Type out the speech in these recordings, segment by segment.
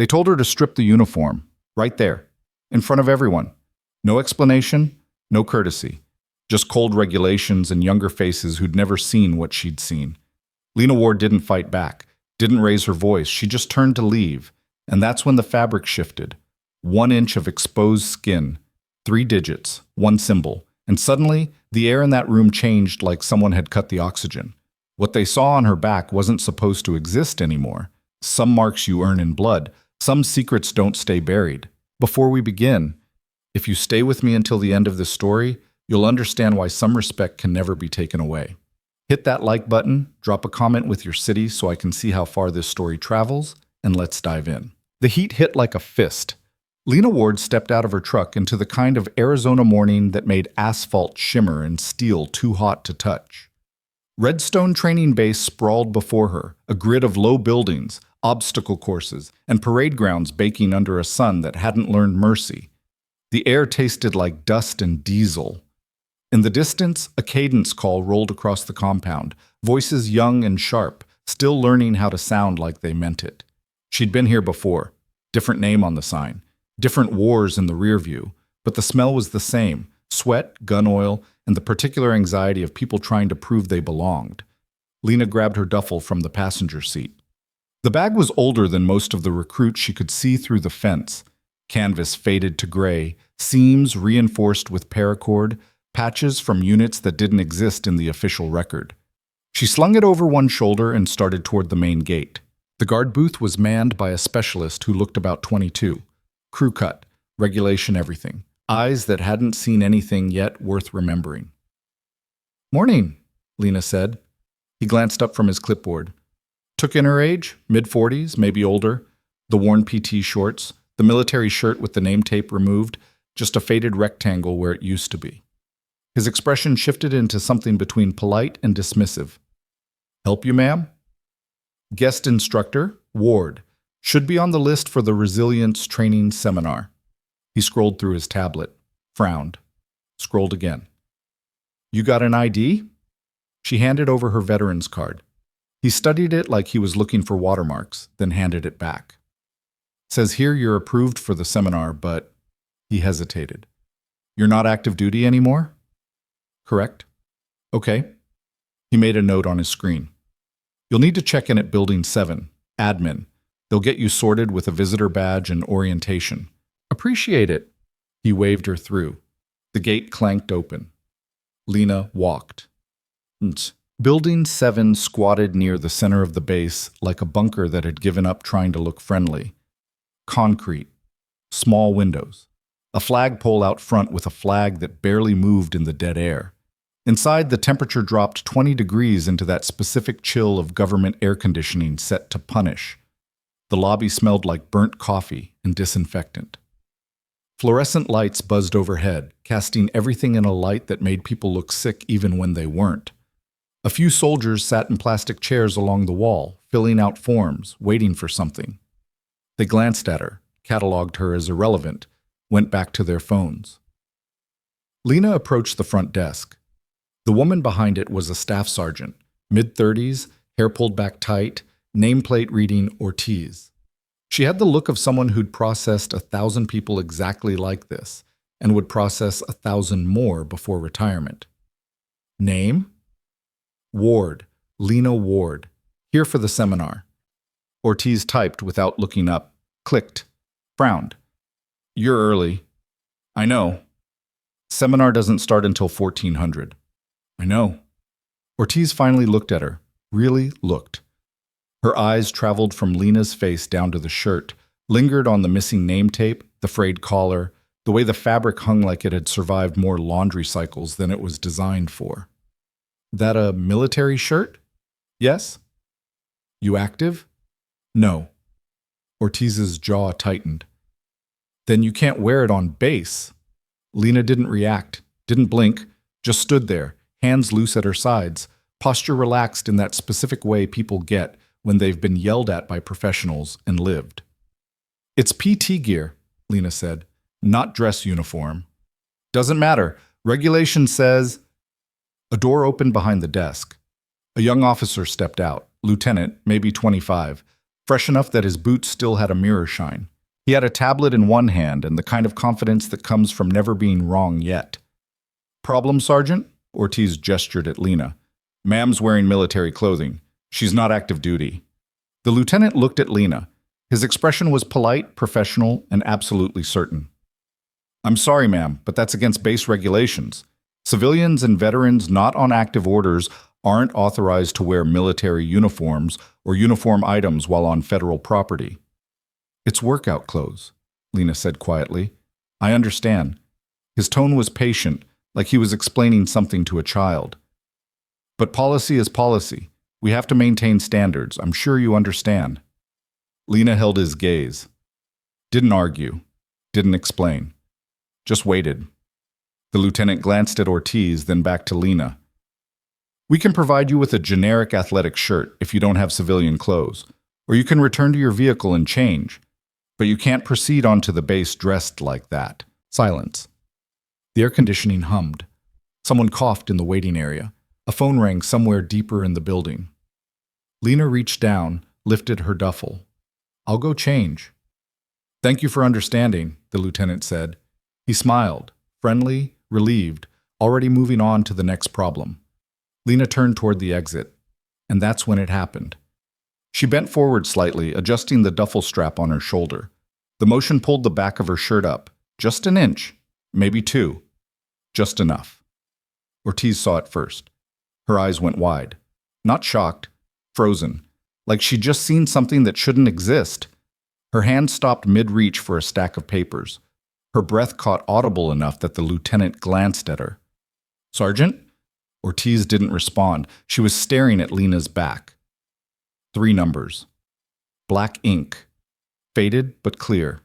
They told her to strip the uniform, right there, in front of everyone. No explanation, no courtesy. Just cold regulations and younger faces who'd never seen what she'd seen. Lena Ward didn't fight back, didn't raise her voice. She just turned to leave. And that's when the fabric shifted. 1 inch of exposed skin, 3 digits, 1 symbol. And suddenly, the air in that room changed like someone had cut the oxygen. What they saw on her back wasn't supposed to exist anymore. Some marks you earn in blood. Some secrets don't stay buried. Before we begin, if you stay with me until the end of this story, you'll understand why some respect can never be taken away. Hit that like button, drop a comment with your city so I can see how far this story travels, and let's dive in. The heat hit like a fist. Lena Ward stepped out of her truck into the kind of Arizona morning that made asphalt shimmer and steel too hot to touch. Redstone Training Base sprawled before her, a grid of low buildings, obstacle courses, and parade grounds baking under a sun that hadn't learned mercy. The air tasted like dust and diesel. In the distance, a cadence call rolled across the compound, voices young and sharp, still learning how to sound like they meant it. She'd been here before. Different name on the sign. Different wars in the rear view. But the smell was the same. Sweat, gun oil, and the particular anxiety of people trying to prove they belonged. Lena grabbed her duffel from the passenger seat. The bag was older than most of the recruits she could see through the fence. Canvas faded to gray, seams reinforced with paracord, patches from units that didn't exist in the official record. She slung it over one shoulder and started toward the main gate. The guard booth was manned by a specialist who looked about 22. Crew cut, regulation everything. Eyes that hadn't seen anything yet worth remembering. "Morning," Lena said. He glanced up from his clipboard. Took in her age, mid-40s, maybe older, the worn PT shorts, the military shirt with the name tape removed, just a faded rectangle where it used to be. His expression shifted into something between polite and dismissive. "Help you, ma'am?" Guest instructor, Ward, should be on the list for the Resilience Training Seminar. He scrolled through his tablet, frowned, scrolled again. "You got an ID?" She handed over her veteran's card. He studied it like he was looking for watermarks, then handed it back. "Says here you're approved for the seminar, but..." He hesitated. "You're not active duty anymore?" "Correct." "Okay." He made a note on his screen. "You'll need to check in at Building 7, Admin. They'll get you sorted with a visitor badge and orientation." "Appreciate it." He waved her through. The gate clanked open. Lena walked. Building 7 squatted near the center of the base like a bunker that had given up trying to look friendly. Concrete. Small windows. A flagpole out front with a flag that barely moved in the dead air. Inside, the temperature dropped 20 degrees into that specific chill of government air conditioning set to punish. The lobby smelled like burnt coffee and disinfectant. Fluorescent lights buzzed overhead, casting everything in a light that made people look sick even when they weren't. A few soldiers sat in plastic chairs along the wall, filling out forms, waiting for something. They glanced at her, cataloged her as irrelevant, went back to their phones. Lena approached the front desk. The woman behind it was a staff sergeant, mid-30s, hair pulled back tight, nameplate reading Ortiz. She had the look of someone who'd processed 1,000 people exactly like this, and would process 1,000 more before retirement. Name? Ward, Lena Ward, here for the seminar. Ortiz typed without looking up, clicked, frowned. "You're early." "I know." "Seminar doesn't start until 1400. "I know." Ortiz finally looked at her, really looked. Her eyes traveled from Lena's face down to the shirt, lingered on the missing name tape, the frayed collar, the way the fabric hung like it had survived more laundry cycles than it was designed for. "That a military shirt?" "Yes." "You active?" "No." Ortiz's jaw tightened. "Then you can't wear it on base." Lena didn't react, didn't blink, just stood there, hands loose at her sides, posture relaxed in that specific way people get when they've been yelled at by professionals and lived. "It's PT gear," Lena said, "not dress uniform." "Doesn't matter. Regulation says..." A door opened behind the desk. A young officer stepped out, lieutenant, maybe 25, fresh enough that his boots still had a mirror shine. He had a tablet in one hand and the kind of confidence that comes from never being wrong yet. "Problem, Sergeant?" Ortiz gestured at Lena. "Ma'am's wearing military clothing. She's not active duty." The lieutenant looked at Lena. His expression was polite, professional, and absolutely certain. "I'm sorry, ma'am, but that's against base regulations. Civilians and veterans not on active orders aren't authorized to wear military uniforms or uniform items while on federal property." "It's workout clothes," Lena said quietly. "I understand." His tone was patient, like he was explaining something to a child. "But policy is policy. We have to maintain standards. I'm sure you understand." Lena held his gaze. Didn't argue. Didn't explain. Just waited. The lieutenant glanced at Ortiz, then back to Lena. "We can provide you with a generic athletic shirt if you don't have civilian clothes, or you can return to your vehicle and change. But you can't proceed onto the base dressed like that." Silence. The air conditioning hummed. Someone coughed in the waiting area. A phone rang somewhere deeper in the building. Lena reached down, lifted her duffel. "I'll go change." "Thank you for understanding," the lieutenant said. He smiled, friendly, relieved, already moving on to the next problem. Lena turned toward the exit, and that's when it happened. She bent forward slightly, adjusting the duffel strap on her shoulder. The motion pulled the back of her shirt up, just an inch, maybe two. Just enough. Ortiz saw it first. Her eyes went wide. Not shocked, frozen, like she'd just seen something that shouldn't exist. Her hand stopped mid-reach for a stack of papers. Her breath caught audible enough that the lieutenant glanced at her. "Sergeant?" Ortiz didn't respond. She was staring at Lena's back. 3 numbers. Black ink. Faded but clear.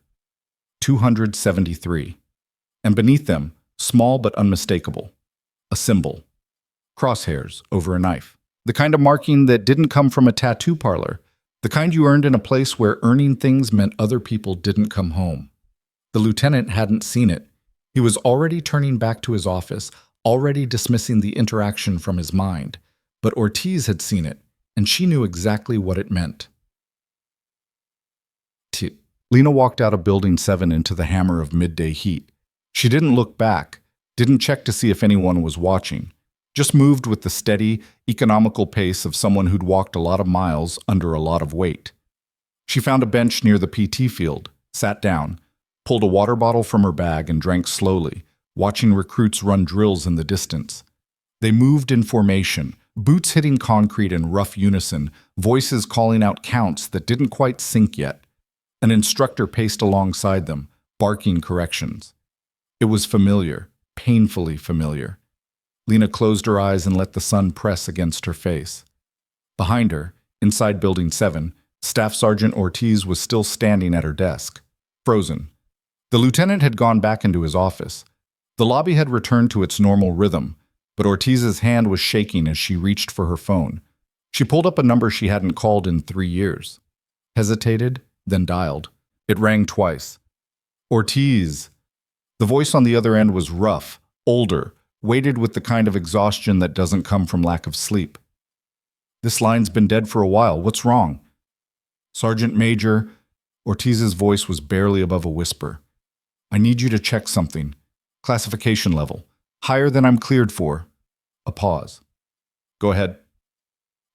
273. And beneath them, small but unmistakable, a symbol. Crosshairs over a knife. The kind of marking that didn't come from a tattoo parlor. The kind you earned in a place where earning things meant other people didn't come home. The lieutenant hadn't seen it. He was already turning back to his office, already dismissing the interaction from his mind. But Ortiz had seen it, and she knew exactly what it meant. Lena walked out of Building 7 into the hammer of midday heat. She didn't look back, didn't check to see if anyone was watching, just moved with the steady, economical pace of someone who'd walked a lot of miles under a lot of weight. She found a bench near the PT field, sat down, pulled a water bottle from her bag and drank slowly, watching recruits run drills in the distance. They moved in formation, boots hitting concrete in rough unison, voices calling out counts that didn't quite sync yet. An instructor paced alongside them, barking corrections. It was familiar, painfully familiar. Lena closed her eyes and let the sun press against her face. Behind her, inside Building 7, Staff Sergeant Ortiz was still standing at her desk, frozen. The lieutenant had gone back into his office. The lobby had returned to its normal rhythm, but Ortiz's hand was shaking as she reached for her phone. She pulled up a number she hadn't called in 3 years. Hesitated, then dialed. It rang twice. "Ortiz." The voice on the other end was rough, older, weighted with the kind of exhaustion that doesn't come from lack of sleep. "This line's been dead for a while. What's wrong?" "Sergeant Major," Ortiz's voice was barely above a whisper. "I need you to check something. Classification level. Higher than I'm cleared for." A pause. "Go ahead."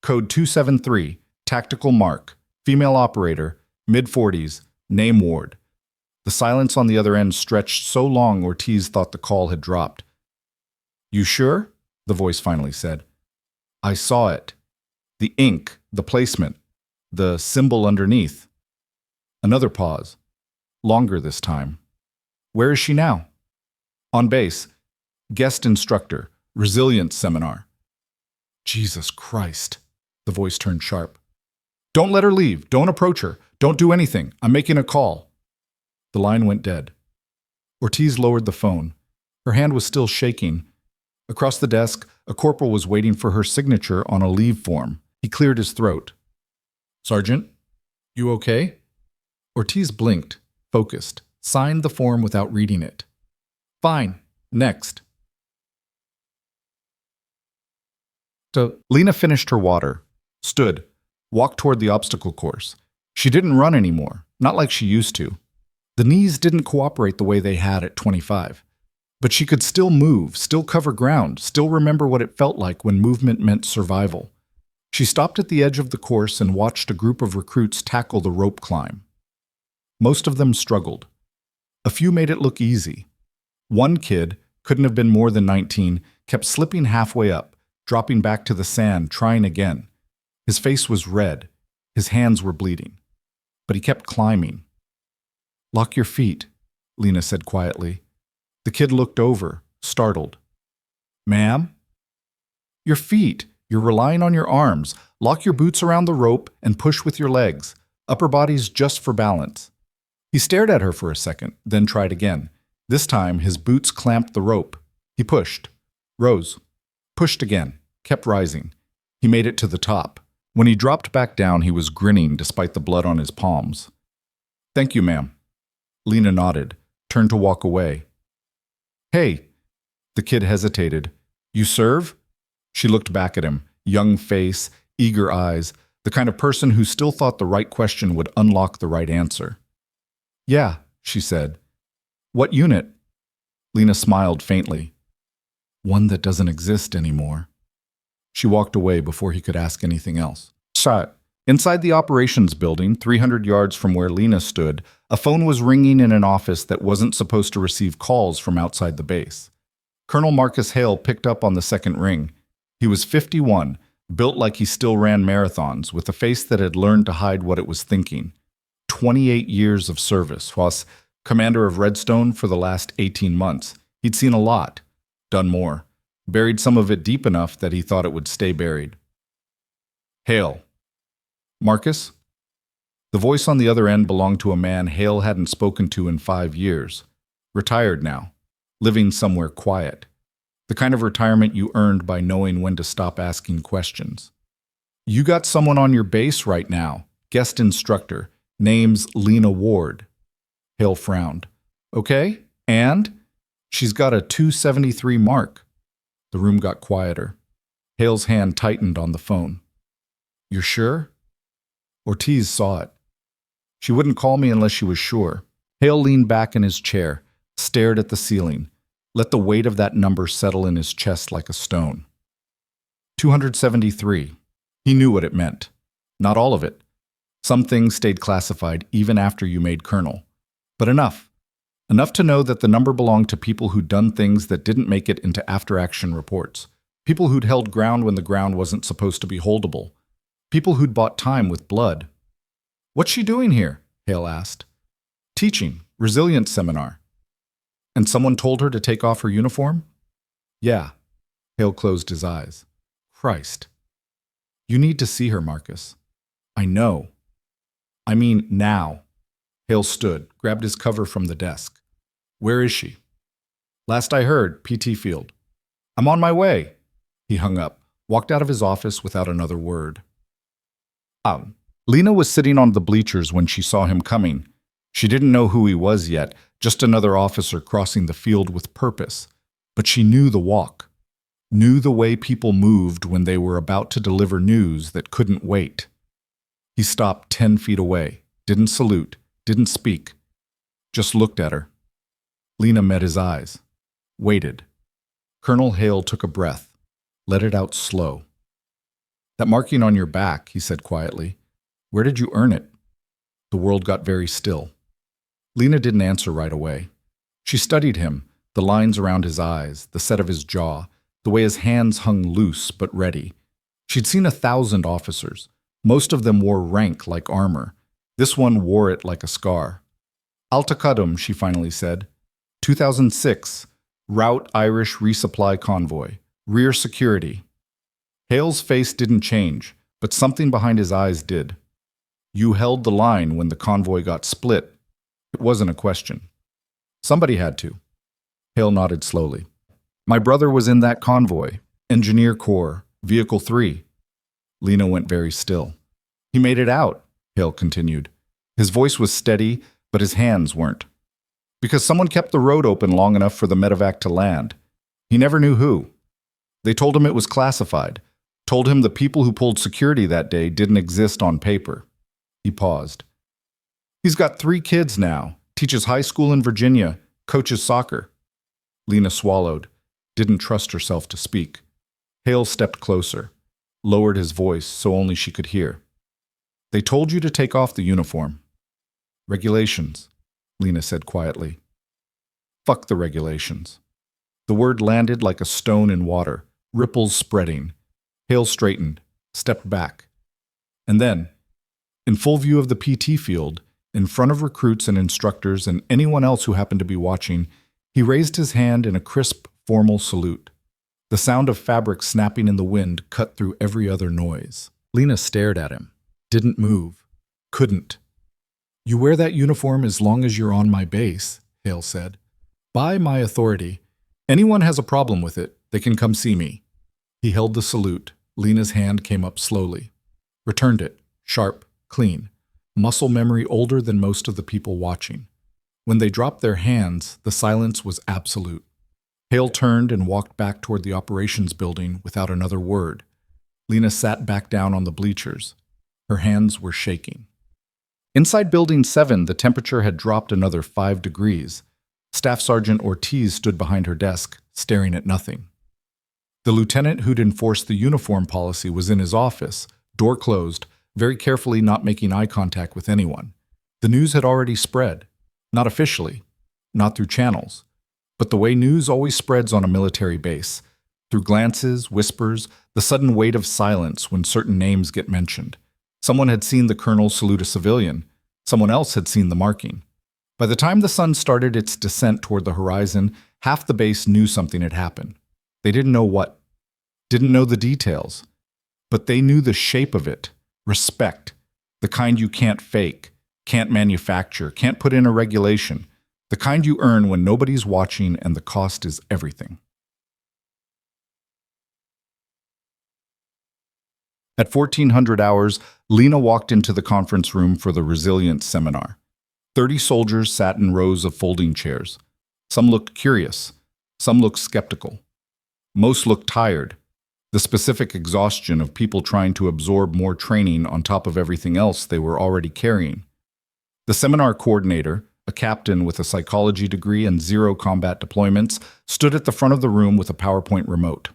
"Code 273, tactical mark, female operator, mid-40s, name Ward." The silence on the other end stretched so long Ortiz thought the call had dropped. "You sure?" the voice finally said. "I saw it. The ink, the placement, the symbol underneath." Another pause. Longer this time. "Where is she now?" "On base. Guest instructor. Resilience seminar." "Jesus Christ." The voice turned sharp. "Don't let her leave. Don't approach her. Don't do anything. I'm making a call." The line went dead. Ortiz lowered the phone. Her hand was still shaking. Across the desk, a corporal was waiting for her signature on a leave form. He cleared his throat. "Sergeant, you okay?" Ortiz blinked, focused, signed the form without reading it. "Fine. Next." Lena finished her water, stood, walked toward the obstacle course. She didn't run anymore, not like she used to. The knees didn't cooperate the way they had at 25. But she could still move, still cover ground, still remember what it felt like when movement meant survival. She stopped at the edge of the course and watched a group of recruits tackle the rope climb. Most of them struggled. A few made it look easy. One kid, couldn't have been more than 19, kept slipping halfway up, dropping back to the sand, trying again. His face was red. His hands were bleeding. But he kept climbing. "Lock your feet," Lena said quietly. The kid looked over, startled. "Ma'am?" "Your feet. You're relying on your arms. Lock your boots around the rope and push with your legs. Upper body's just for balance." He stared at her for a second, then tried again. This time, his boots clamped the rope. He pushed, rose, pushed again, kept rising. He made it to the top. When he dropped back down, he was grinning despite the blood on his palms. "Thank you, ma'am." Lena nodded, turned to walk away. "Hey." The kid hesitated. "You serve?" She looked back at him, young face, eager eyes, the kind of person who still thought the right question would unlock the right answer. "Yeah," she said. "What unit?" Lena smiled faintly. "One that doesn't exist anymore." She walked away before he could ask anything else. Shot. Inside the operations building, 300 yards from where Lena stood, a phone was ringing in an office that wasn't supposed to receive calls from outside the base. Colonel Marcus Hale picked up on the second ring. He was 51, built like he still ran marathons, with a face that had learned to hide what it was thinking. 28 years of service, was commander of Redstone for the last 18 months. He'd seen a lot, done more, buried some of it deep enough that he thought it would stay buried. "Hale." "Marcus?" The voice on the other end belonged to a man Hale hadn't spoken to in 5 years. Retired now, living somewhere quiet. The kind of retirement you earned by knowing when to stop asking questions. "You got someone on your base right now, guest instructor. Name's Lena Ward." Hale frowned. "Okay, and?" "She's got a 273 mark." The room got quieter. Hale's hand tightened on the phone. "You're sure?" Ortiz saw it. "She wouldn't call me unless she was sure." Hale leaned back in his chair, stared at the ceiling, let the weight of that number settle in his chest like a stone. 273. He knew what it meant. Not all of it. Some things stayed classified even after you made colonel. But enough. Enough to know that the number belonged to people who'd done things that didn't make it into after-action reports. People who'd held ground when the ground wasn't supposed to be holdable. People who'd bought time with blood. "What's she doing here?" Hale asked. "Teaching. Resilience seminar." "And someone told her to take off her uniform?" "Yeah." Hale closed his eyes. "Christ. You need to see her, Marcus." "I know. I mean, now." Hale stood, grabbed his cover from the desk. "Where is she?" "Last I heard, PT field." "I'm on my way." He hung up, walked out of his office without another word. Lena was sitting on the bleachers when she saw him coming. She didn't know who he was yet, just another officer crossing the field with purpose. But she knew the walk, knew the way people moved when they were about to deliver news that couldn't wait. He stopped 10 feet away, didn't salute, didn't speak, just looked at her. Lena met his eyes, waited. Colonel Hale took a breath, let it out slow. "That marking on your back," he said quietly. "Where did you earn it?" The world got very still. Lena didn't answer right away. She studied him, the lines around his eyes, the set of his jaw, the way his hands hung loose but ready. She'd seen 1,000 officers. Most of them wore rank like armor. This one wore it like a scar. "Alta Qadum," she finally said. 2006, Route Irish Resupply Convoy, rear security. Hale's face didn't change, but something behind his eyes did. "You held the line when the convoy got split." It wasn't a question. "Somebody had to." Hale nodded slowly. "My brother was in that convoy, Engineer Corps, Vehicle 3. Lena went very still. "He made it out," Hale continued. His voice was steady, but his hands weren't. "Because someone kept the road open long enough for the medevac to land. He never knew who. They told him it was classified, told him the people who pulled security that day didn't exist on paper. He paused. He's got 3 kids now, teaches high school in Virginia, coaches soccer. Lena swallowed, didn't trust herself to speak. Hale stepped closer, lowered his voice so only she could hear. They told you to take off the uniform. Regulations, Lena said quietly. Fuck the regulations. The word landed like a stone in water, ripples spreading. Hale straightened, stepped back. And then, in full view of the PT field, in front of recruits and instructors and anyone else who happened to be watching, he raised his hand in a crisp, formal salute. The sound of fabric snapping in the wind cut through every other noise. Lena stared at him, didn't move, couldn't. You wear that uniform as long as you're on my base, Hale said. By my authority. Anyone has a problem with it, they can come see me. He held the salute. Lena's hand came up slowly. Returned it, sharp, clean. Muscle memory older than most of the people watching. When they dropped their hands, the silence was absolute. Hale turned and walked back toward the operations building without another word. Lena sat back down on the bleachers. Her hands were shaking. Inside Building 7, the temperature had dropped another 5 degrees. Staff Sergeant Ortiz stood behind her desk, staring at nothing. The lieutenant who'd enforced the uniform policy was in his office, door closed, very carefully not making eye contact with anyone. The news had already spread. Not officially, not through channels, but the way news always spreads on a military base, through glances, whispers, the sudden weight of silence when certain names get mentioned. Someone had seen the colonel salute a civilian. Someone else had seen the marking. By the time the sun started its descent toward the horizon, half the base knew something had happened. They didn't know what, didn't know the details, but they knew the shape of it. Respect, the kind you can't fake, can't manufacture, can't put in a regulation, the kind you earn when nobody's watching and the cost is everything. At 1400 hours, Lena walked into the conference room for the Resilience seminar. 30 soldiers sat in rows of folding chairs. Some looked curious, some looked skeptical. Most looked tired, the specific exhaustion of people trying to absorb more training on top of everything else they were already carrying. The seminar coordinator, a captain with a psychology degree and 0 combat deployments, stood at the front of the room with a PowerPoint remote.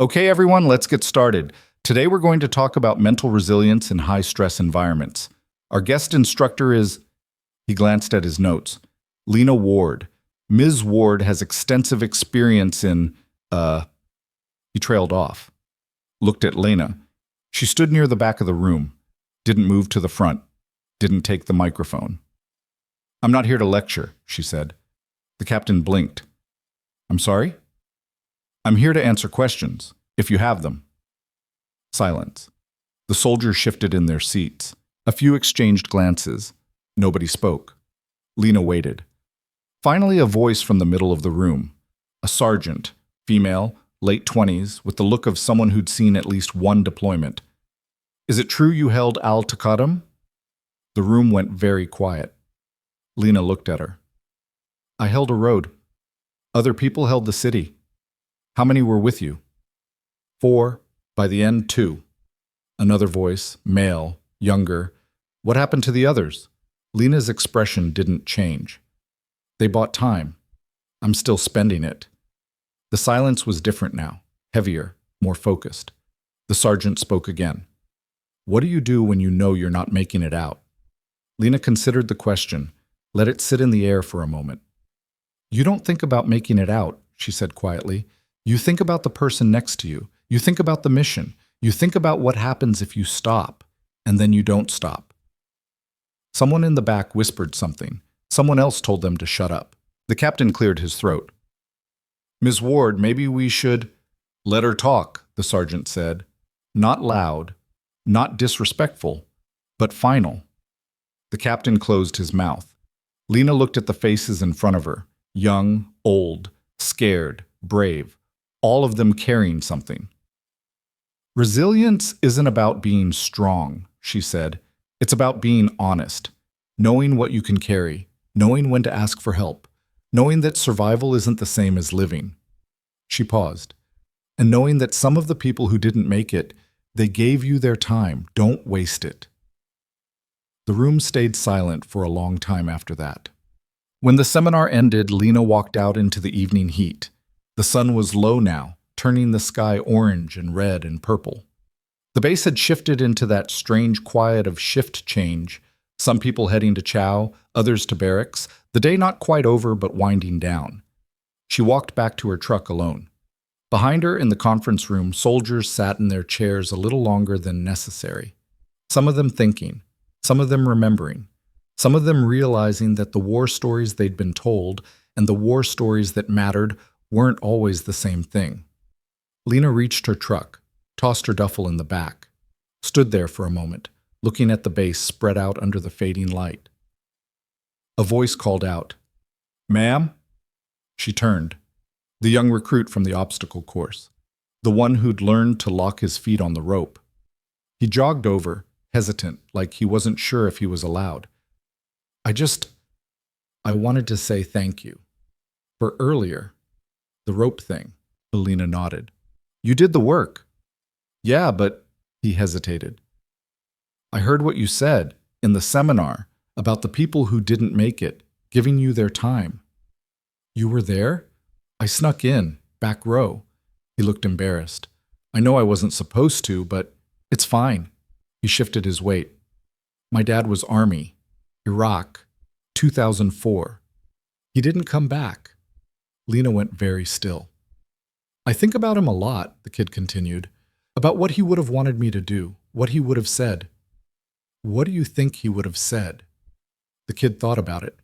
Okay, everyone, let's get started. Today we're going to talk about mental resilience in high-stress environments. Our guest instructor is... He glanced at his notes. Lena Ward. Ms. Ward has extensive experience in, He trailed off. Looked at Lena. She stood near the back of the room. Didn't move to the front. Didn't take the microphone. I'm not here to lecture, she said. The captain blinked. I'm sorry? I'm here to answer questions, if you have them. Silence. The soldiers shifted in their seats. A few exchanged glances. Nobody spoke. Lena waited. Finally, a voice from the middle of the room. A sergeant, female, late 20s, with the look of someone who'd seen at least one deployment. Is it true you held Al-Taqadum? The room went very quiet. Lena looked at her. I held a road. Other people held the city. How many were with you? 4. By the end, 2. Another voice, male, younger. What happened to the others? Lena's expression didn't change. They bought time. I'm still spending it. The silence was different now, heavier, more focused. The sergeant spoke again. What do you do when you know you're not making it out? Lena considered the question, let it sit in the air for a moment. You don't think about making it out, she said quietly. You think about the person next to you. You think about the mission. You think about what happens if you stop, and then you don't stop. Someone in the back whispered something. Someone else told them to shut up. The captain cleared his throat. Ms. Ward, maybe we should... Let her talk, the sergeant said. Not loud, not disrespectful, but final. The captain closed his mouth. Lena looked at the faces in front of her. Young, old, scared, brave. All of them carrying something. Resilience isn't about being strong, she said. It's about being honest. Knowing what you can carry. Knowing when to ask for help. Knowing that survival isn't the same as living. She paused. And knowing that some of the people who didn't make it, they gave you their time. Don't waste it. The room stayed silent for a long time after that. When the seminar ended, Lena walked out into the evening heat. The sun was low now, turning the sky orange and red and purple. The base had shifted into that strange quiet of shift change, some people heading to chow, others to barracks, the day not quite over but winding down. She walked back to her truck alone. Behind her in the conference room, soldiers sat in their chairs a little longer than necessary. Some of them thinking, some of them remembering, some of them realizing that the war stories they'd been told and the war stories that mattered weren't always the same thing. Lena reached her truck, tossed her duffel in the back, stood there for a moment, looking at the base spread out under the fading light. A voice called out, "Ma'am?" She turned. The young recruit from the obstacle course, the one who'd learned to lock his feet on the rope. He jogged over, hesitant, like he wasn't sure if he was allowed. I wanted to say thank you. For earlier, the rope thing." Lena nodded. "You did the work." "Yeah, but," he hesitated. "I heard what you said in the seminar about the people who didn't make it, giving you their time." "You were there?" "I snuck in, back row." He looked embarrassed. "I know I wasn't supposed to, but it's fine." He shifted his weight. "My dad was Army, Iraq, 2004. He didn't come back." Lena went very still. "I think about him a lot," the kid continued, "about what he would have wanted me to do, what he would have said." "What do you think he would have said?" The kid thought about it.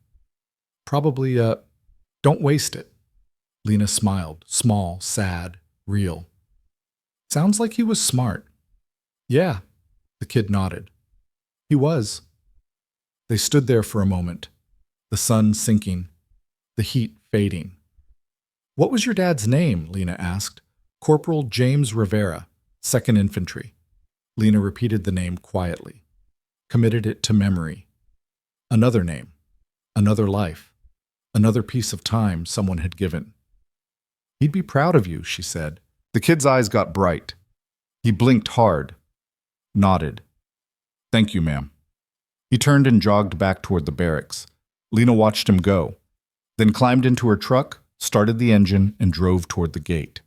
"Probably, don't waste it." Lena smiled, small, sad, real. "Sounds like he was smart." "Yeah," the kid nodded. "He was." They stood there for a moment, the sun sinking, the heat fading. "What was your dad's name?" Lena asked. "Corporal James Rivera, 2nd Infantry." Lena repeated the name quietly, committed it to memory. Another name, another life, another piece of time someone had given. "He'd be proud of you," she said. The kid's eyes got bright. He blinked hard, nodded. "Thank you, ma'am." He turned and jogged back toward the barracks. Lena watched him go, then climbed into her truck, started the engine, and drove toward the gate.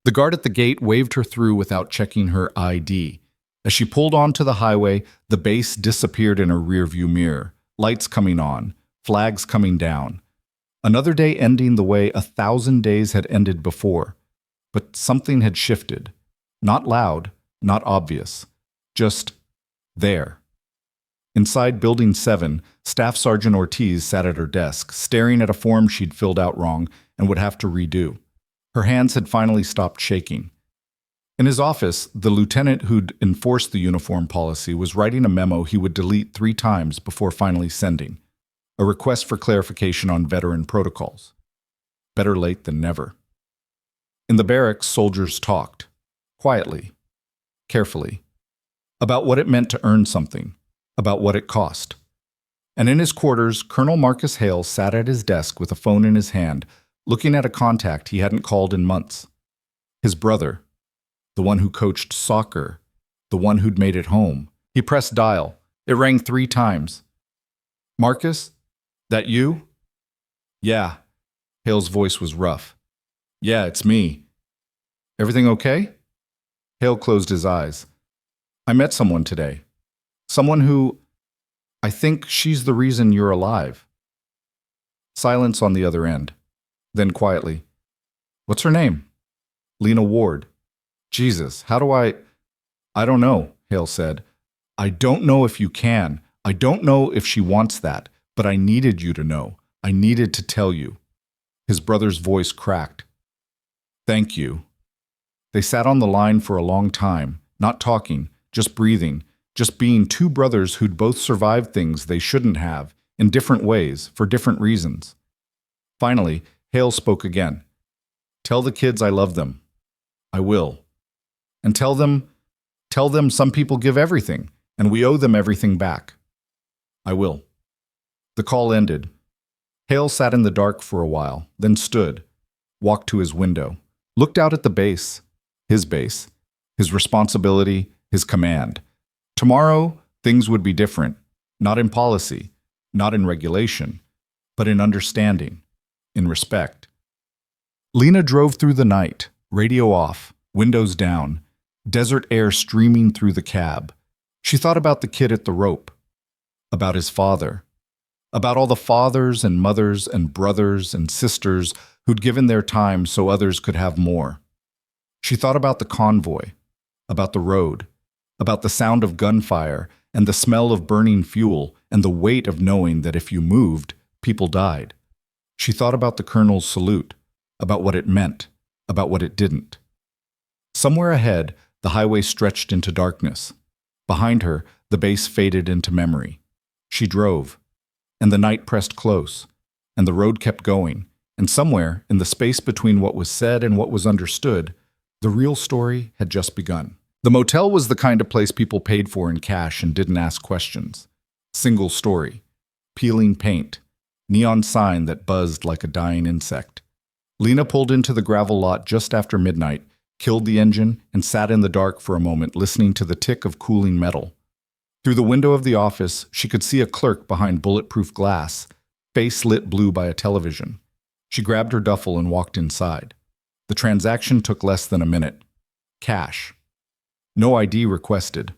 The guard at the gate waved her through without checking her ID. As she pulled onto the highway, the base disappeared in her rearview mirror, lights coming on, flags coming down. Another day ending the way 1,000 days had ended before. But something had shifted. Not loud, not obvious. Just there. Inside Building 7, Staff Sergeant Ortiz sat at her desk, staring at a form she'd filled out wrong and would have to redo. Her hands had finally stopped shaking. In his office, the lieutenant who'd enforced the uniform policy was writing a memo he would delete 3 times before finally sending. A request for clarification on veteran protocols. Better late than never. In the barracks, soldiers talked, quietly, carefully, about what it meant to earn something, about what it cost. And in his quarters, Colonel Marcus Hale sat at his desk with a phone in his hand, looking at a contact he hadn't called in months. His brother, the one who coached soccer, the one who'd made it home. He pressed dial. It rang 3 times. "Marcus? That you?" "Yeah." Hale's voice was rough. "Yeah, it's me. Everything okay?" Hale closed his eyes. "I met someone today. Someone who... I think she's the reason you're alive." Silence on the other end. Then quietly, "What's her name?" "Lena Ward." "Jesus, how do I don't know," Hale said. "I don't know if you can. I don't know if she wants that. But I needed you to know. I needed to tell you." His brother's voice cracked. "Thank you." They sat on the line for a long time, not talking, just breathing, just being 2 brothers who'd both survived things they shouldn't have, in different ways, for different reasons. Finally, Hale spoke again. "Tell the kids I love them. I will. And tell them some people give everything, and we owe them everything back. I will." The call ended. Hale sat in the dark for a while, then stood, walked to his window, looked out at the base, his responsibility, his command. Tomorrow, things would be different, Not in policy, not in regulation, but in understanding, in respect. Lena drove through the night, radio off, windows down, desert air streaming through the cab. She thought about the kid at the rope, about his father, about all the fathers and mothers and brothers and sisters who'd given their time so others could have more. She thought about the convoy, about the road, about the sound of gunfire and the smell of burning fuel and the weight of knowing that if you moved, people died. She thought about the colonel's salute, about what it meant, about what it didn't. Somewhere ahead, the highway stretched into darkness. Behind her, the base faded into memory. She drove, and the night pressed close, and the road kept going, and somewhere, in the space between what was said and what was understood, the real story had just begun. The motel was the kind of place people paid for in cash and didn't ask questions. Single story, peeling paint, neon sign that buzzed like a dying insect. Lena pulled into the gravel lot just after midnight, killed the engine, and sat in the dark for a moment listening to the tick of cooling metal. Through the window of the office, she could see a clerk behind bulletproof glass, face lit blue by a television. She grabbed her duffel and walked inside. The transaction took less than a minute. Cash. No ID requested.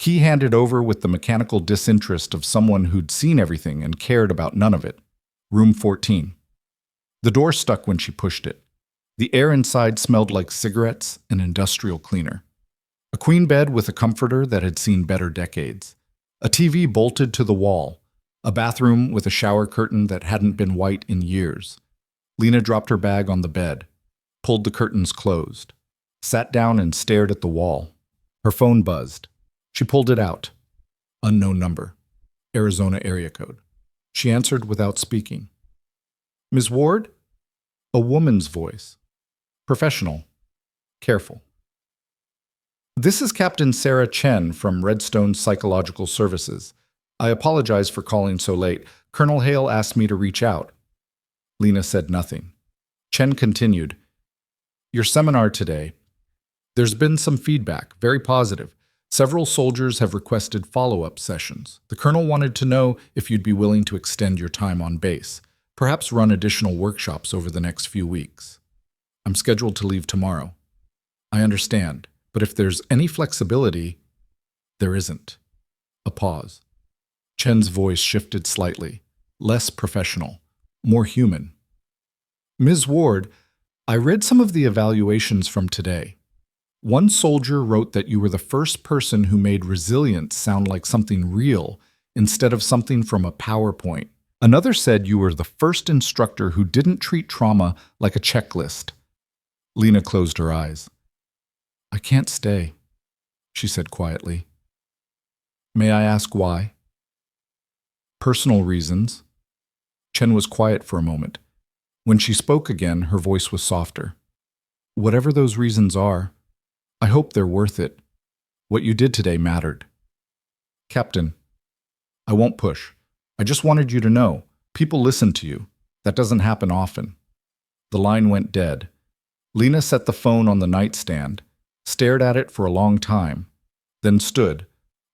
Key handed over with the mechanical disinterest of someone who'd seen everything and cared about none of it. Room 14. The door stuck when she pushed it. The air inside smelled like cigarettes and industrial cleaner. A queen bed with a comforter that had seen better decades. A TV bolted to the wall. A bathroom with a shower curtain that hadn't been white in years. Lena dropped her bag on the bed, pulled the curtains closed, sat down and stared at the wall. Her phone buzzed. She pulled it out. Unknown number. Arizona area code. She answered without speaking. Ms. Ward? A woman's voice. Professional. Careful. This is Captain Sarah Chen from Redstone Psychological Services. I apologize for calling so late. Colonel Hale asked me to reach out. Lena said nothing. Chen continued. Your seminar today. There's been some feedback, very positive. Several soldiers have requested follow-up sessions. The colonel wanted to know if you'd be willing to extend your time on base, perhaps run additional workshops over the next few weeks. I'm scheduled to leave tomorrow. I understand, but if there's any flexibility, there isn't. A pause. Chen's voice shifted slightly, less professional, more human. Ms. Ward, I read some of the evaluations from today. One soldier wrote that you were the first person who made resilience sound like something real instead of something from a PowerPoint. Another said you were the first instructor who didn't treat trauma like a checklist. Lena closed her eyes. I can't stay, she said quietly. May I ask why? Personal reasons. Chen was quiet for a moment. When she spoke again, her voice was softer. Whatever those reasons are, I hope they're worth it. What you did today mattered. Captain, I won't push. I just wanted you to know. People listen to you. That doesn't happen often. The line went dead. Lena set the phone on the nightstand, stared at it for a long time, then stood,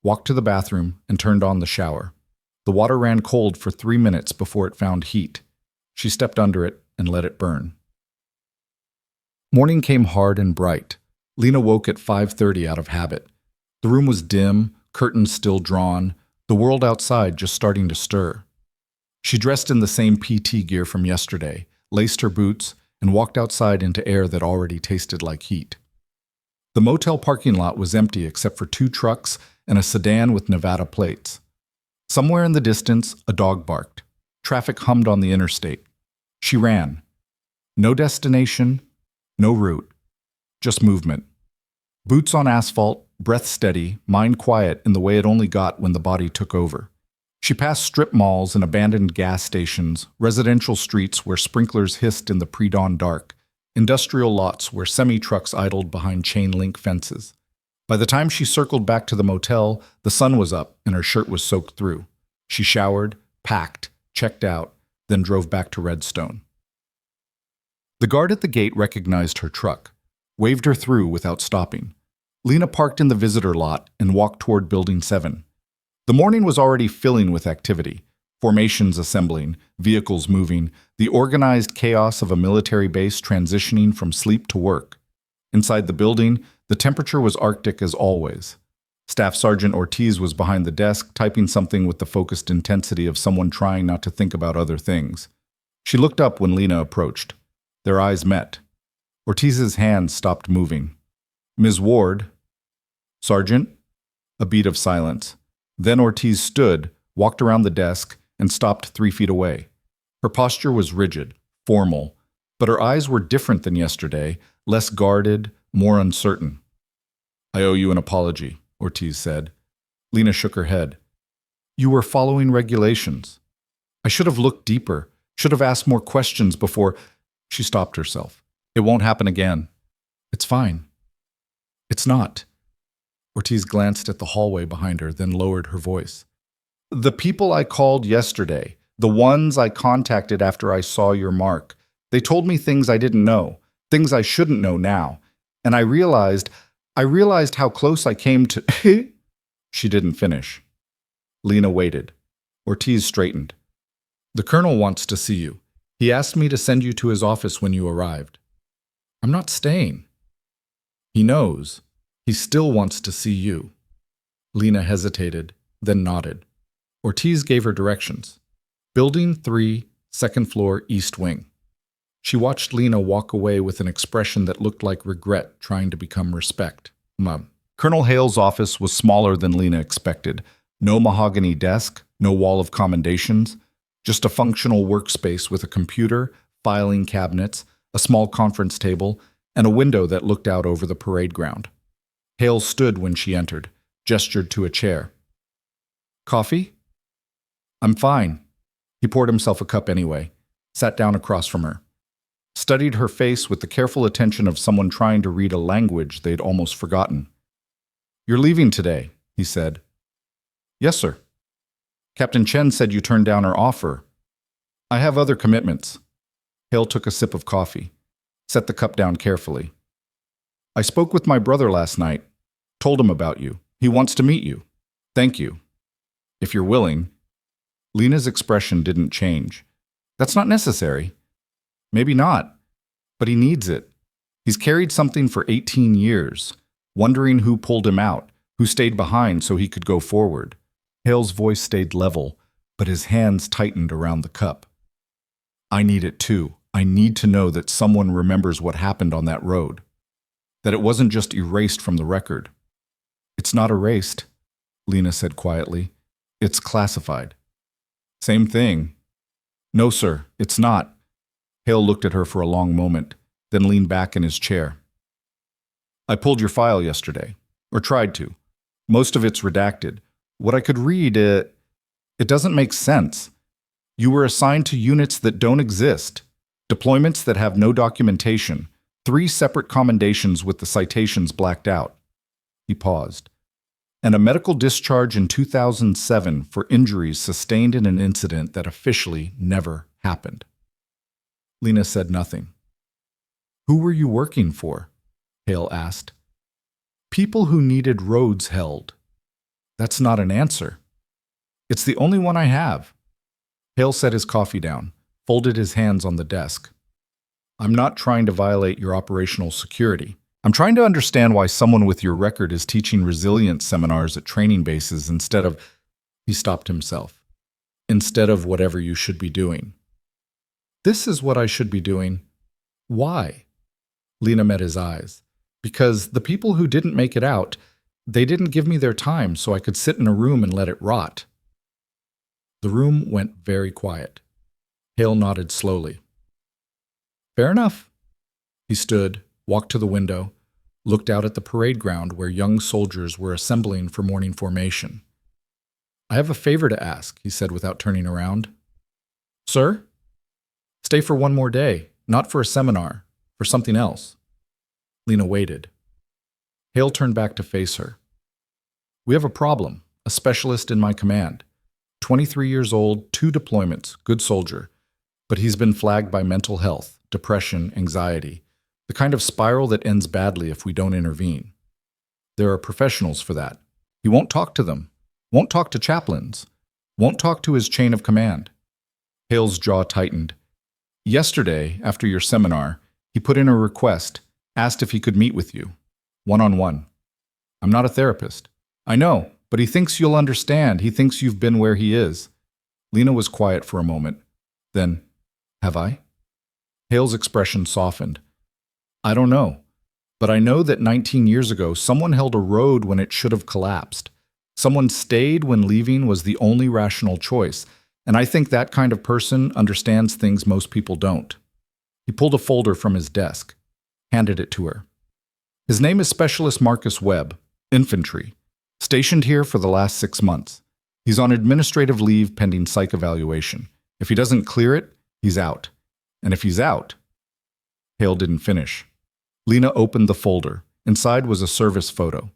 walked to the bathroom, and turned on the shower. The water ran cold for 3 minutes before it found heat. She stepped under it and let it burn. Morning came hard and bright. Lena woke at 5:30 out of habit. The room was dim, curtains still drawn, the world outside just starting to stir. She dressed in the same PT gear from yesterday, laced her boots, and walked outside into air that already tasted like heat. The motel parking lot was empty except for 2 trucks and a sedan with Nevada plates. Somewhere in the distance, a dog barked. Traffic hummed on the interstate. She ran. No destination, no route, just movement. Boots on asphalt, breath steady, mind quiet in the way it only got when the body took over. She passed strip malls and abandoned gas stations, residential streets where sprinklers hissed in the pre-dawn dark, industrial lots where semi-trucks idled behind chain-link fences. By the time she circled back to the motel, the sun was up and her shirt was soaked through. She showered, packed, checked out, then drove back to Redstone. The guard at the gate recognized her truck, waved her through without stopping. Lena parked in the visitor lot and walked toward Building 7. The morning was already filling with activity. Formations assembling, vehicles moving, the organized chaos of a military base transitioning from sleep to work. Inside the building, the temperature was arctic as always. Staff Sergeant Ortiz was behind the desk, typing something with the focused intensity of someone trying not to think about other things. She looked up when Lena approached. Their eyes met. Ortiz's hands stopped moving. "Ms. Ward." "Sergeant?" A beat of silence. Then Ortiz stood, walked around the desk, and stopped 3 feet away. Her posture was rigid, formal, but her eyes were different than yesterday, less guarded, more uncertain. "I owe you an apology," Ortiz said. Lena shook her head. "You were following regulations. I should have looked deeper, should have asked more questions before—" She stopped herself. "It won't happen again." "It's fine." "It's not." Ortiz glanced at the hallway behind her, then lowered her voice. "The people I called yesterday, the ones I contacted after I saw your mark, they told me things I didn't know, things I shouldn't know now. And I realized how close I came to—" She didn't finish. Lena waited. Ortiz straightened. "The colonel wants to see you. He asked me to send you to his office when you arrived." "I'm not staying." "He knows. He still wants to see you." Lena hesitated, then nodded. Ortiz gave her directions. "Building 3, second floor, east wing." She watched Lena walk away with an expression that looked like regret trying to become respect. Colonel Hale's office was smaller than Lena expected. No mahogany desk, no wall of commendations, just a functional workspace with a computer, filing cabinets, a small conference table, and a window that looked out over the parade ground. Hale stood when she entered, gestured to a chair. "Coffee?" "I'm fine." He poured himself a cup anyway, sat down across from her, studied her face with the careful attention of someone trying to read a language they'd almost forgotten. "You're leaving today," he said. "Yes, sir." "Captain Chen said you turned down her offer." "I have other commitments." Hale took a sip of coffee, set the cup down carefully. "I spoke with my brother last night, told him about you. He wants to meet you. Thank you. If you're willing." Lena's expression didn't change. "That's not necessary." "Maybe not, but he needs it. He's carried something for 18 years, wondering who pulled him out, who stayed behind so he could go forward." Hale's voice stayed level, but his hands tightened around the cup. "I need it too. I need to know that someone remembers what happened on that road. That it wasn't just erased from the record." "It's not erased," Lena said quietly. "It's classified." "Same thing." "No, sir, it's not." Hale looked at her for a long moment, then leaned back in his chair. "I pulled your file yesterday, or tried to. Most of it's redacted. What I could read, it doesn't make sense. You were assigned to units that don't exist, deployments that have no documentation, 3 separate commendations with the citations blacked out." He paused. "And a medical discharge in 2007 for injuries sustained in an incident that officially never happened." Lena said nothing. "Who were you working for?" Hale asked. "People who needed roads held." "That's not an answer." "It's the only one I have." Hale set his coffee down, folded his hands on the desk. "I'm not trying to violate your operational security. I'm trying to understand why someone with your record is teaching resilience seminars at training bases instead of—" He stopped himself. "Instead of whatever you should be doing." "This is what I should be doing." "Why?" Lena met his eyes. "Because the people who didn't make it out, they didn't give me their time so I could sit in a room and let it rot." The room went very quiet. Hale nodded slowly. "Fair enough." He stood, walked to the window, looked out at the parade ground where young soldiers were assembling for morning formation. "I have a favor to ask," he said without turning around. "Sir?" "Stay for one more day, not for a seminar, for something else." Lena waited. Hale turned back to face her. "We have a problem, a specialist in my command. 23 years old, 2 deployments, good soldier. But he's been flagged by mental health, depression, anxiety, the kind of spiral that ends badly if we don't intervene. There are professionals for that. He won't talk to them. Won't talk to chaplains. Won't talk to his chain of command. Hale's jaw tightened. Yesterday, after your seminar, he put in a request, asked if he could meet with you. One-on-one. I'm not a therapist. I know, but he thinks you'll understand. He thinks you've been where he is. Lena was quiet for a moment. Then, have I? Hale's expression softened. I don't know, but I know that 19 years ago, someone held a road when it should have collapsed. Someone stayed when leaving was the only rational choice, and I think that kind of person understands things most people don't. He pulled a folder from his desk, handed it to her. His name is Specialist Marcus Webb, infantry, stationed here for the last 6 months. He's on administrative leave pending psych evaluation. If he doesn't clear it, he's out. And if he's out... Hale didn't finish. Lena opened the folder. Inside was a service photo.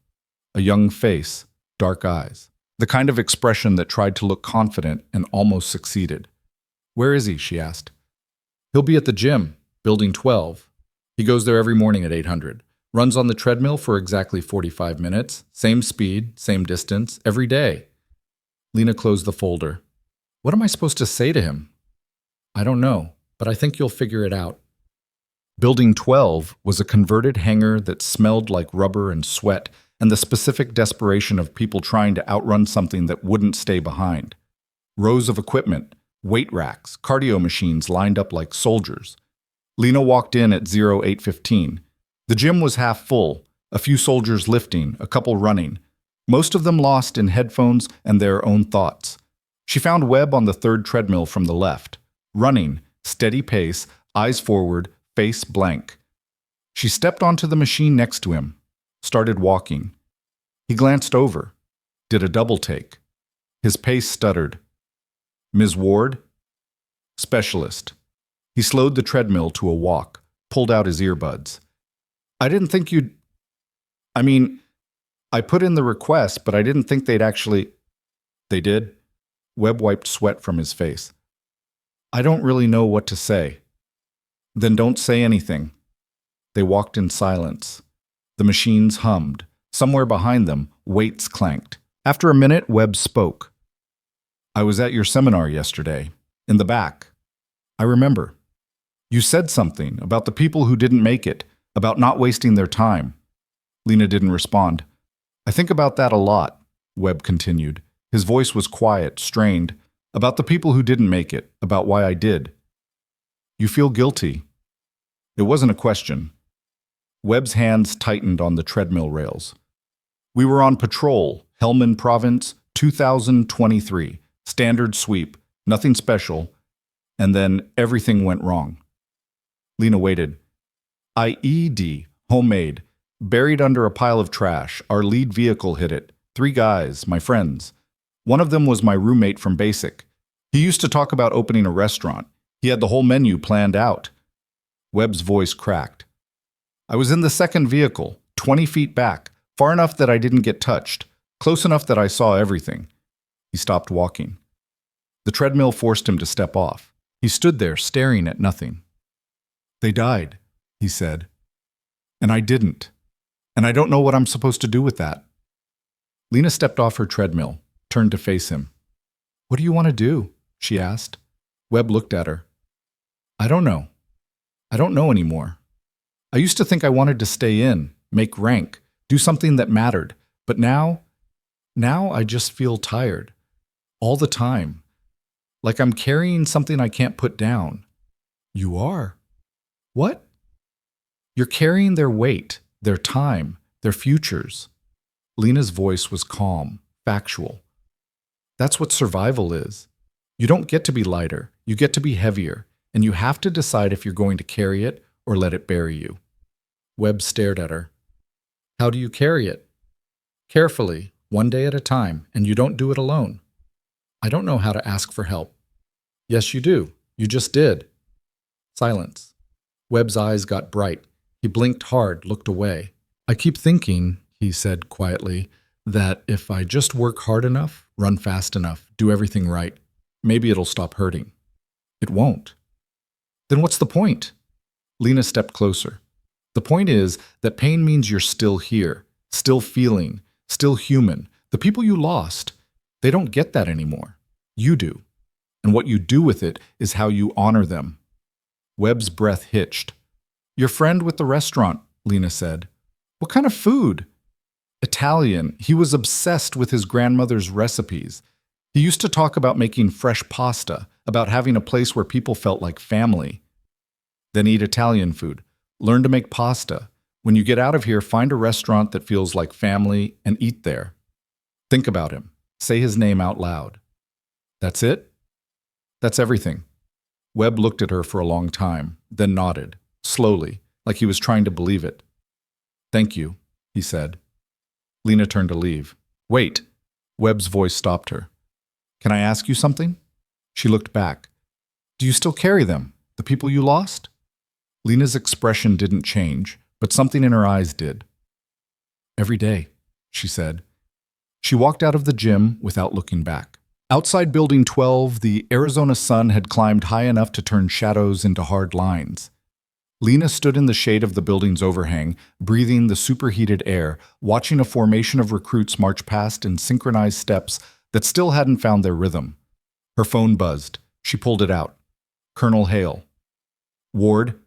A young face, dark eyes. The kind of expression that tried to look confident and almost succeeded. Where is he? She asked. He'll be at the gym, building 12. He goes there every morning at 800. Runs on the treadmill for exactly 45 minutes. Same speed, same distance, every day. Lena closed the folder. What am I supposed to say to him? I don't know, but I think you'll figure it out. Building 12 was a converted hangar that smelled like rubber and sweat and the specific desperation of people trying to outrun something that wouldn't stay behind. Rows of equipment, weight racks, cardio machines lined up like soldiers. Lena walked in at 0815. The gym was half full, a few soldiers lifting, a couple running, most of them lost in headphones and their own thoughts. She found Webb on the third treadmill from the left, running, steady pace, eyes forward, face blank. She stepped onto the machine next to him, started walking. He glanced over, did a double take. His pace stuttered. Ms. Ward? Specialist. He slowed the treadmill to a walk, pulled out his earbuds. I didn't think you'd... I put in the request, but I didn't think they'd actually... They did? Webb wiped sweat from his face. I don't really know what to say. Then don't say anything. They walked in silence. The machines hummed. Somewhere behind them, weights clanked. After a minute, Webb spoke. I was at your seminar yesterday, in the back. I remember. You said something about the people who didn't make it, about not wasting their time. Lena didn't respond. I think about that a lot, Webb continued. His voice was quiet, strained, about the people who didn't make it, about why I did. You feel guilty. It wasn't a question. Webb's hands tightened on the treadmill rails. We were on patrol, Helmand Province, 2023. Standard sweep, nothing special, and then everything went wrong. Lena waited. IED, homemade, buried under a pile of trash. Our lead vehicle hit it. 3 guys, my friends. One of them was my roommate from Basic. He used to talk about opening a restaurant. He had the whole menu planned out. Webb's voice cracked. I was in the second vehicle, 20 feet back, far enough that I didn't get touched, close enough that I saw everything. He stopped walking. The treadmill forced him to step off. He stood there, staring at nothing. They died, he said. And I didn't. And I don't know what I'm supposed to do with that. Lena stepped off her treadmill, turned to face him. What do you want to do? She asked. Webb looked at her. I don't know. I don't know anymore. I used to think I wanted to stay in, make rank, do something that mattered. But now I just feel tired. All the time. Like I'm carrying something I can't put down. You are? What? You're carrying their weight, their time, their futures. Lena's voice was calm, factual. That's what survival is. You don't get to be lighter, you get to be heavier, and you have to decide if you're going to carry it or let it bury you. Webb stared at her. How do you carry it? Carefully, one day at a time, and you don't do it alone. I don't know how to ask for help. Yes, you do. You just did. Silence. Webb's eyes got bright. He blinked hard, looked away. I keep thinking, he said quietly, that if I just work hard enough, run fast enough, do everything right, maybe it'll stop hurting. It won't. Then what's the point? Lena stepped closer. The point is that pain means you're still here, still feeling, still human. The people you lost, They don't get that anymore. You do. And what you do with it is how you honor them. Webb's breath hitched. Your friend with the restaurant, Lena said. What kind of food? Italian. He was obsessed with his grandmother's recipes. He used to talk about making fresh pasta, about having a place where people felt like family. Then eat Italian food. Learn to make pasta. When you get out of here, find a restaurant that feels like family and eat there. Think about him. Say his name out loud. That's it? That's everything. Webb looked at her for a long time, then nodded, slowly, like he was trying to believe it. Thank you, he said. Lena turned to leave. Wait. Webb's voice stopped her. Can I ask you something? She looked back. Do you still carry them, the people you lost? Lena's expression didn't change, but something in her eyes did. Every day, she said. She walked out of the gym without looking back. Outside Building 12, the Arizona sun had climbed high enough to turn shadows into hard lines. Lena stood in the shade of the building's overhang, breathing the superheated air, watching a formation of recruits march past in synchronized steps that still hadn't found their rhythm. Her phone buzzed. She pulled it out. Colonel Hale. Ward?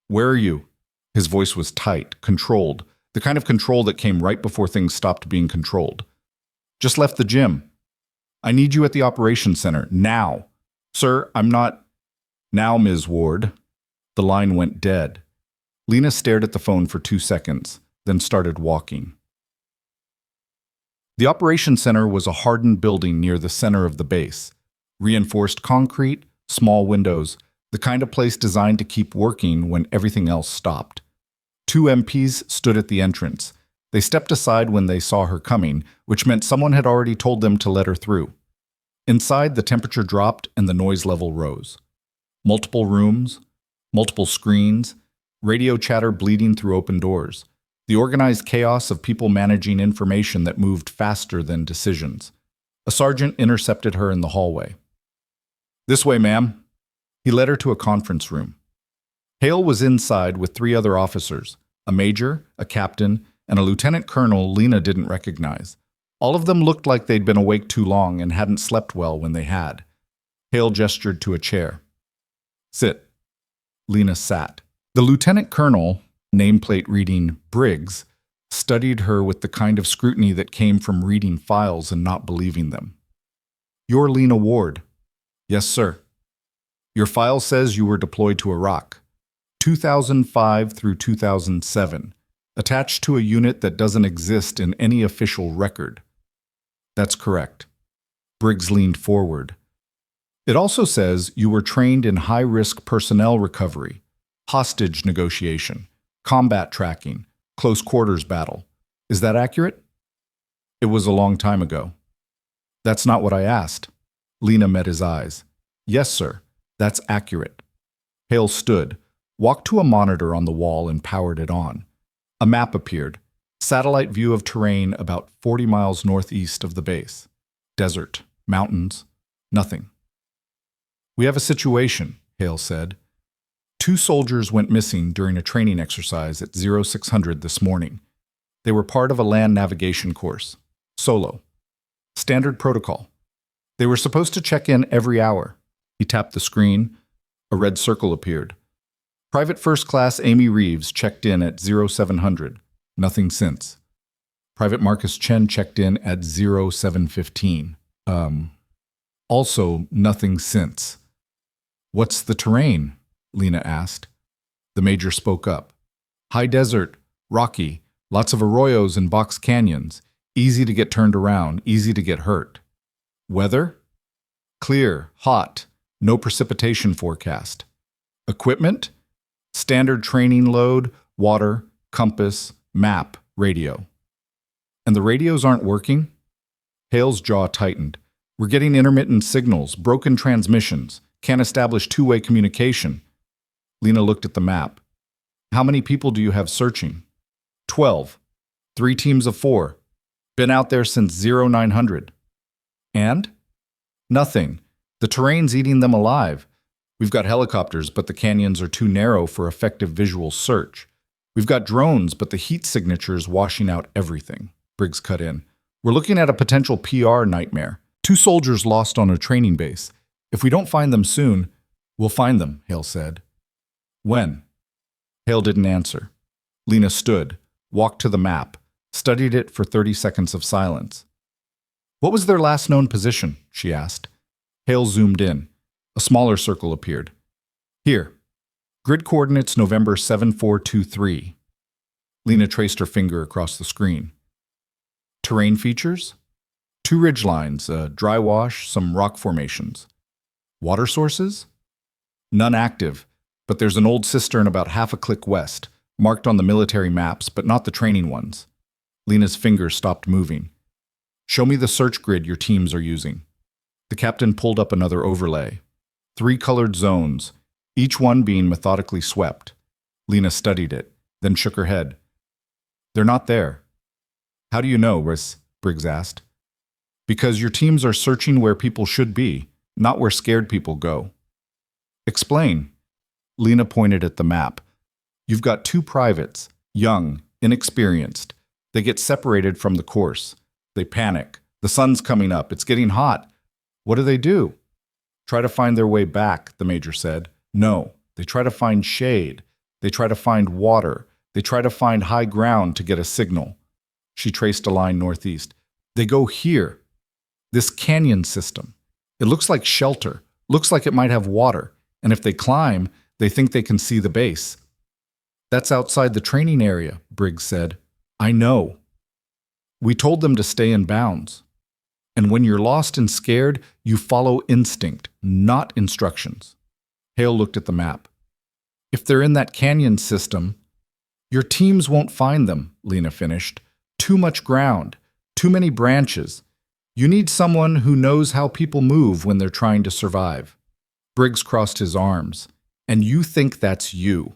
Where are you? His voice was tight, controlled, the kind of control that came right before things stopped being controlled. Just left the gym. I need you at the operations center, now. Sir, I'm not... Now, Ms. Ward. The line went dead. Lena stared at the phone for 2 seconds, then started walking. The operations center was a hardened building near the center of the base. Reinforced concrete, small windows, the kind of place designed to keep working when everything else stopped. 2 MPs stood at the entrance. They stepped aside when they saw her coming, which meant someone had already told them to let her through. Inside, the temperature dropped and the noise level rose. Multiple rooms, multiple screens, radio chatter bleeding through open doors. The organized chaos of people managing information that moved faster than decisions. A sergeant intercepted her in the hallway. This way, ma'am. He led her to a conference room. Hale was inside with 3 other officers, a major, a captain, and a lieutenant colonel Lena didn't recognize. All of them looked like they'd been awake too long and hadn't slept well when they had. Hale gestured to a chair. Sit. Lena sat. The lieutenant colonel, nameplate reading Briggs, studied her with the kind of scrutiny that came from reading files and not believing them. You're Lena Ward. Yes, sir. Your file says you were deployed to Iraq, 2005 through 2007, attached to a unit that doesn't exist in any official record. That's correct. Briggs leaned forward. It also says you were trained in high-risk personnel recovery, hostage negotiation, combat tracking, close quarters battle. Is that accurate? It was a long time ago. That's not what I asked. Lena met his eyes. Yes, sir. That's accurate. Hale stood, walked to a monitor on the wall and powered it on. A map appeared, satellite view of terrain about 40 miles northeast of the base. Desert, mountains, nothing. We have a situation, Hale said. 2 soldiers went missing during a training exercise at 0600 this morning. They were part of a land navigation course. Solo. Standard protocol. They were supposed to check in every hour. He tapped the screen. A red circle appeared. Private First Class Amy Reeves checked in at 0700. Nothing since. Private Marcus Chen checked in at 0715. Also nothing since. What's the terrain? Lena asked. The major spoke up. High desert, rocky, lots of arroyos and box canyons. Easy to get turned around, easy to get hurt. Weather? Clear, hot, no precipitation forecast. Equipment? Standard training load, water, compass, map, radio. And the radios aren't working? Hale's jaw tightened. We're getting intermittent signals, broken transmissions, can't establish two-way communication. Lena looked at the map. How many people do you have searching? 12. 3 teams of 4. Been out there since 0900. And? Nothing. The terrain's eating them alive. We've got helicopters, but the canyons are too narrow for effective visual search. We've got drones, but the heat signature's washing out everything. Briggs cut in. We're looking at a potential PR nightmare. 2 soldiers lost on a training base. If we don't find them soon, we'll find them, Hale said. When? Hale didn't answer. Lena stood, walked to the map, studied it for 30 seconds of silence. What was their last known position? She asked. Hale zoomed in. A smaller circle appeared. Here. Grid coordinates November 7423. Lena traced her finger across the screen. Terrain features? 2 ridge lines, a dry wash, some rock formations. Water sources? None active, but there's an old cistern about half a click west, marked on the military maps, but not the training ones. Lena's fingers stopped moving. Show me the search grid your teams are using. The captain pulled up another overlay. 3 colored zones, each one being methodically swept. Lena studied it, then shook her head. They're not there. How do you know, Briggs asked. Because your teams are searching where people should be, not where scared people go. Explain. Lena pointed at the map. You've got 2 privates, young, inexperienced. They get separated from the course. They panic. The sun's coming up. It's getting hot. What do? Try to find their way back, the major said. No, they try to find shade. They try to find water. They try to find high ground to get a signal. She traced a line northeast. They go here. This canyon system. It looks like shelter. Looks like it might have water. And if they climb, they think they can see the base. That's outside the training area, Briggs said. I know. We told them to stay in bounds. And when you're lost and scared, you follow instinct, not instructions. Hale looked at the map. If they're in that canyon system, your teams won't find them, Lena finished. Too much ground, too many branches. You need someone who knows how people move when they're trying to survive. Briggs crossed his arms. And you think that's you.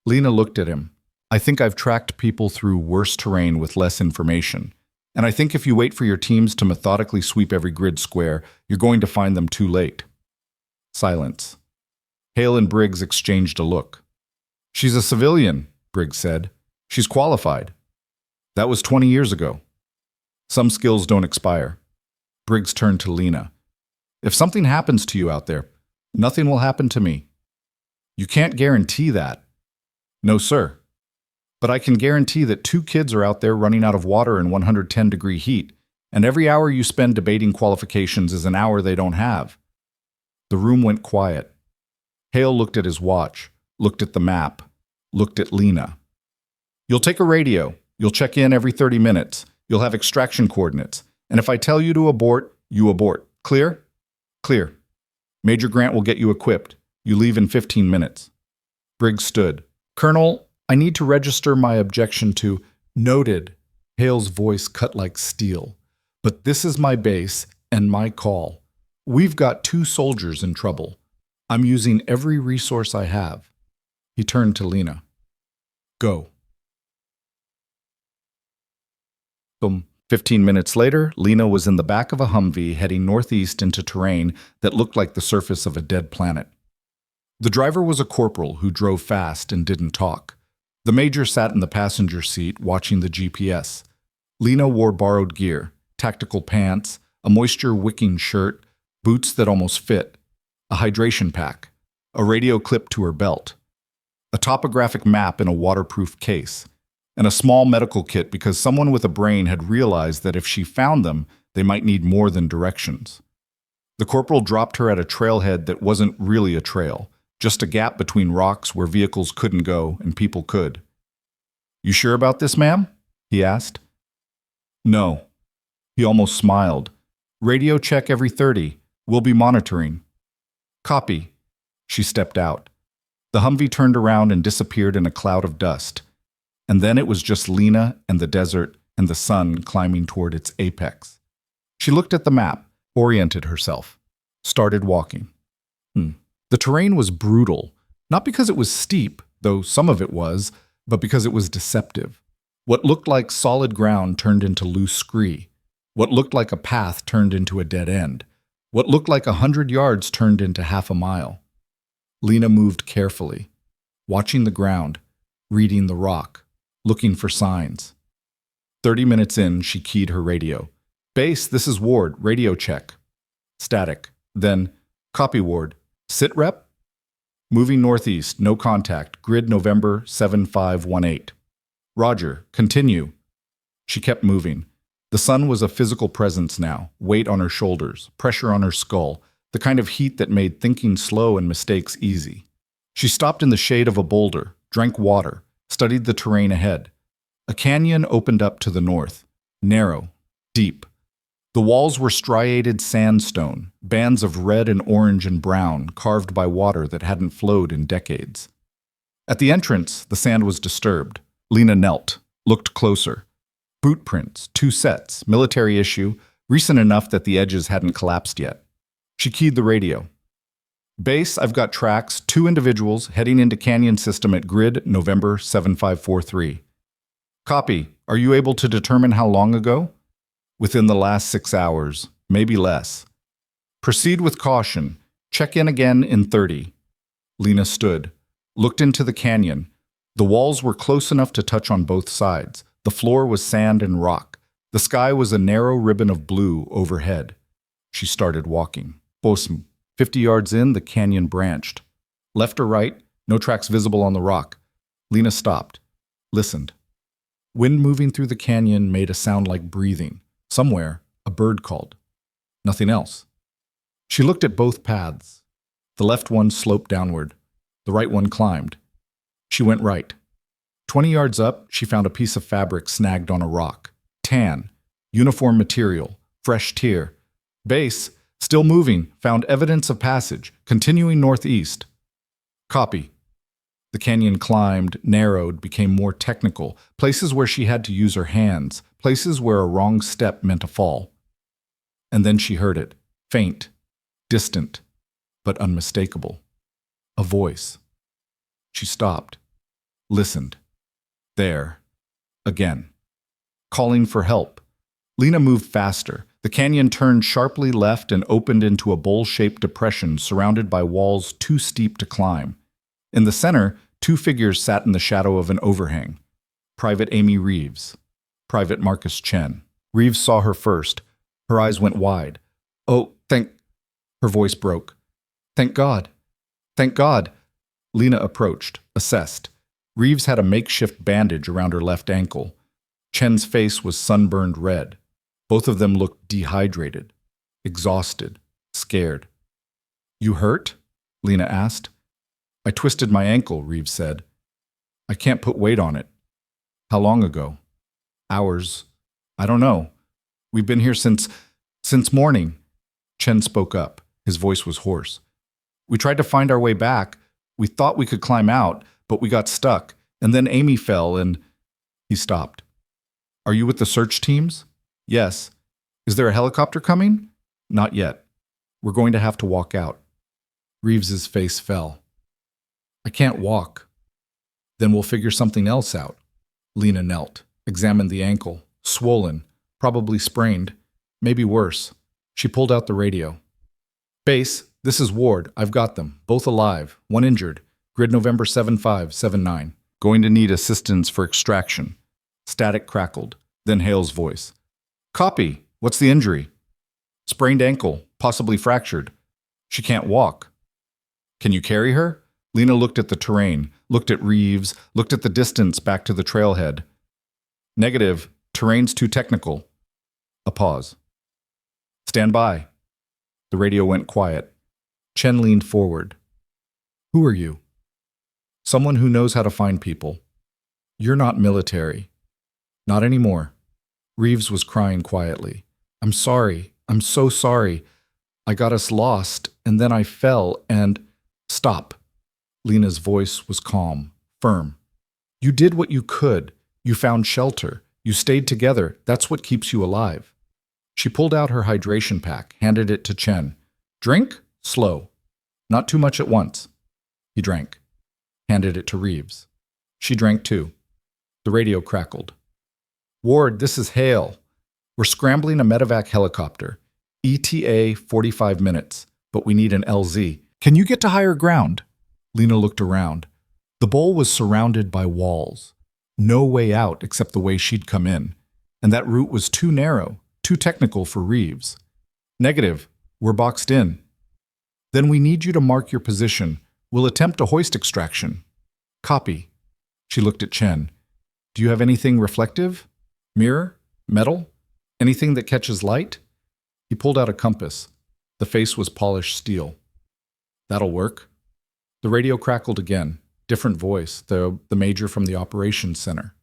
Lena looked at him. I think I've tracked people through worse terrain with less information. And I think if you wait for your teams to methodically sweep every grid square, you're going to find them too late. Silence. Hale and Briggs exchanged a look. She's a civilian, Briggs said. She's qualified. That was 20 years ago. Some skills don't expire. Briggs turned to Lena. If something happens to you out there, nothing will happen to me. You can't guarantee that. No, sir. But I can guarantee that 2 kids are out there running out of water in 110-degree heat, and every hour you spend debating qualifications is an hour they don't have. The room went quiet. Hale looked at his watch, looked at the map, looked at Lena. You'll take a radio. You'll check in every 30 minutes. You'll have extraction coordinates. And if I tell you to abort, you abort. Clear? Clear. Major Grant will get you equipped. You leave in 15 minutes. Briggs stood. Colonel, I need to register my objection to noted. Hale's voice cut like steel. But this is my base and my call. We've got 2 soldiers in trouble. I'm using every resource I have. He turned to Lena. Go. 15 minutes later, Lena was in the back of a Humvee heading northeast into terrain that looked like the surface of a dead planet. The driver was a corporal who drove fast and didn't talk. The major sat in the passenger seat watching the GPS. Lena wore borrowed gear, tactical pants, a moisture-wicking shirt, boots that almost fit, a hydration pack, a radio clipped to her belt, a topographic map in a waterproof case, and a small medical kit because someone with a brain had realized that if she found them, they might need more than directions. The corporal dropped her at a trailhead that wasn't really a trail, just a gap between rocks where vehicles couldn't go and people could. You sure about this, ma'am? He asked. No. He almost smiled. Radio check every 30. We'll be monitoring. Copy. She stepped out. The Humvee turned around and disappeared in a cloud of dust. And then it was just Lena and the desert and the sun climbing toward its apex. She looked at the map, oriented herself, started walking. The terrain was brutal, not because it was steep, though some of it was, but because it was deceptive. What looked like solid ground turned into loose scree. What looked like a path turned into a dead end. What looked like 100 yards turned into half a mile. Lena moved carefully, watching the ground, reading the rock, looking for signs. 30 minutes in, she keyed her radio. Base, this is Ward, radio check. Static. Then, copy Ward. Sit rep? Moving northeast, no contact. Grid November 7518. Roger, continue. She kept moving. The sun was a physical presence now, weight on her shoulders, pressure on her skull, the kind of heat that made thinking slow and mistakes easy. She stopped in the shade of a boulder, drank water, studied the terrain ahead. A canyon opened up to the north, narrow, deep. The walls were striated sandstone, bands of red and orange and brown carved by water that hadn't flowed in decades. At the entrance, the sand was disturbed. Lena knelt, looked closer. Boot prints, 2 sets, military issue, recent enough that the edges hadn't collapsed yet. She keyed the radio. Base, I've got tracks, 2 individuals heading into canyon system at grid November 7543. Copy. Are you able to determine how long ago? Within the last 6 hours, maybe less. Proceed with caution. Check in again in 30. Lena stood, looked into the canyon. The walls were close enough to touch on both sides. The floor was sand and rock. The sky was a narrow ribbon of blue overhead. She started walking. 50 yards in, the canyon branched. Left or right, no tracks visible on the rock. Lena stopped, listened. Wind moving through the canyon made a sound like breathing. Somewhere, a bird called. Nothing else. She looked at both paths. The left one sloped downward. The right one climbed. She went right. 20 yards up, she found a piece of fabric snagged on a rock. Tan. Uniform material. Fresh tear. Base, still moving, found evidence of passage, continuing northeast. Copy. The canyon climbed, narrowed, became more technical, places where she had to use her hands, places where a wrong step meant a fall. And then she heard it, faint, distant, but unmistakable. A voice. She stopped, listened. There, again, calling for help. Lena moved faster. The canyon turned sharply left and opened into a bowl-shaped depression surrounded by walls too steep to climb. In the center, 2 figures sat in the shadow of an overhang. Private Amy Reeves, Private Marcus Chen. Reeves saw her first. Her eyes went wide. Oh, her voice broke. Thank God. Thank God. Lena approached, assessed. Reeves had a makeshift bandage around her left ankle. Chen's face was sunburned red. Both of them looked dehydrated, exhausted, scared. You hurt? Lena asked. I twisted my ankle, Reeves said. I can't put weight on it. How long ago? Hours. I don't know. We've been here since morning. Chen spoke up. His voice was hoarse. We tried to find our way back. We thought we could climb out, but we got stuck. And then Amy fell and... He stopped. Are you with the search teams? Yes. Is there a helicopter coming? Not yet. We're going to have to walk out. Reeves's face fell. I can't walk. Then we'll figure something else out. Lena knelt, examined the ankle, swollen, probably sprained, maybe worse. She pulled out the radio. Base, this is Ward. I've got them. Both alive. One injured. Grid November 7579. Going to need assistance for extraction. Static crackled. Then Hale's voice. Copy. What's the injury? Sprained ankle, possibly fractured. She can't walk. Can you carry her? Lena looked at the terrain, looked at Reeves, looked at the distance back to the trailhead. Negative. Terrain's too technical. A pause. Stand by. The radio went quiet. Chen leaned forward. Who are you? Someone who knows how to find people. You're not military. Not anymore. Reeves was crying quietly. I'm sorry. I'm so sorry. I got us lost, and then I fell, and... Stop. Lena's voice was calm, firm. You did what you could. You found shelter. You stayed together. That's what keeps you alive. She pulled out her hydration pack, handed it to Chen. Drink? Slow. Not too much at once. He drank. Handed it to Reeves. She drank too. The radio crackled. Ward, this is Hale. We're scrambling a medevac helicopter. ETA 45 minutes, but we need an LZ. Can you get to higher ground? Lena looked around. The bowl was surrounded by walls. No way out except the way she'd come in. And that route was too narrow, too technical for Reeves. Negative. We're boxed in. Then we need you to mark your position. We'll attempt a hoist extraction. Copy. She looked at Chen. Do you have anything reflective? Mirror? Metal? Anything that catches light? He pulled out a compass. The face was polished steel. That'll work. The radio crackled again. Different voice, the major from the operations center.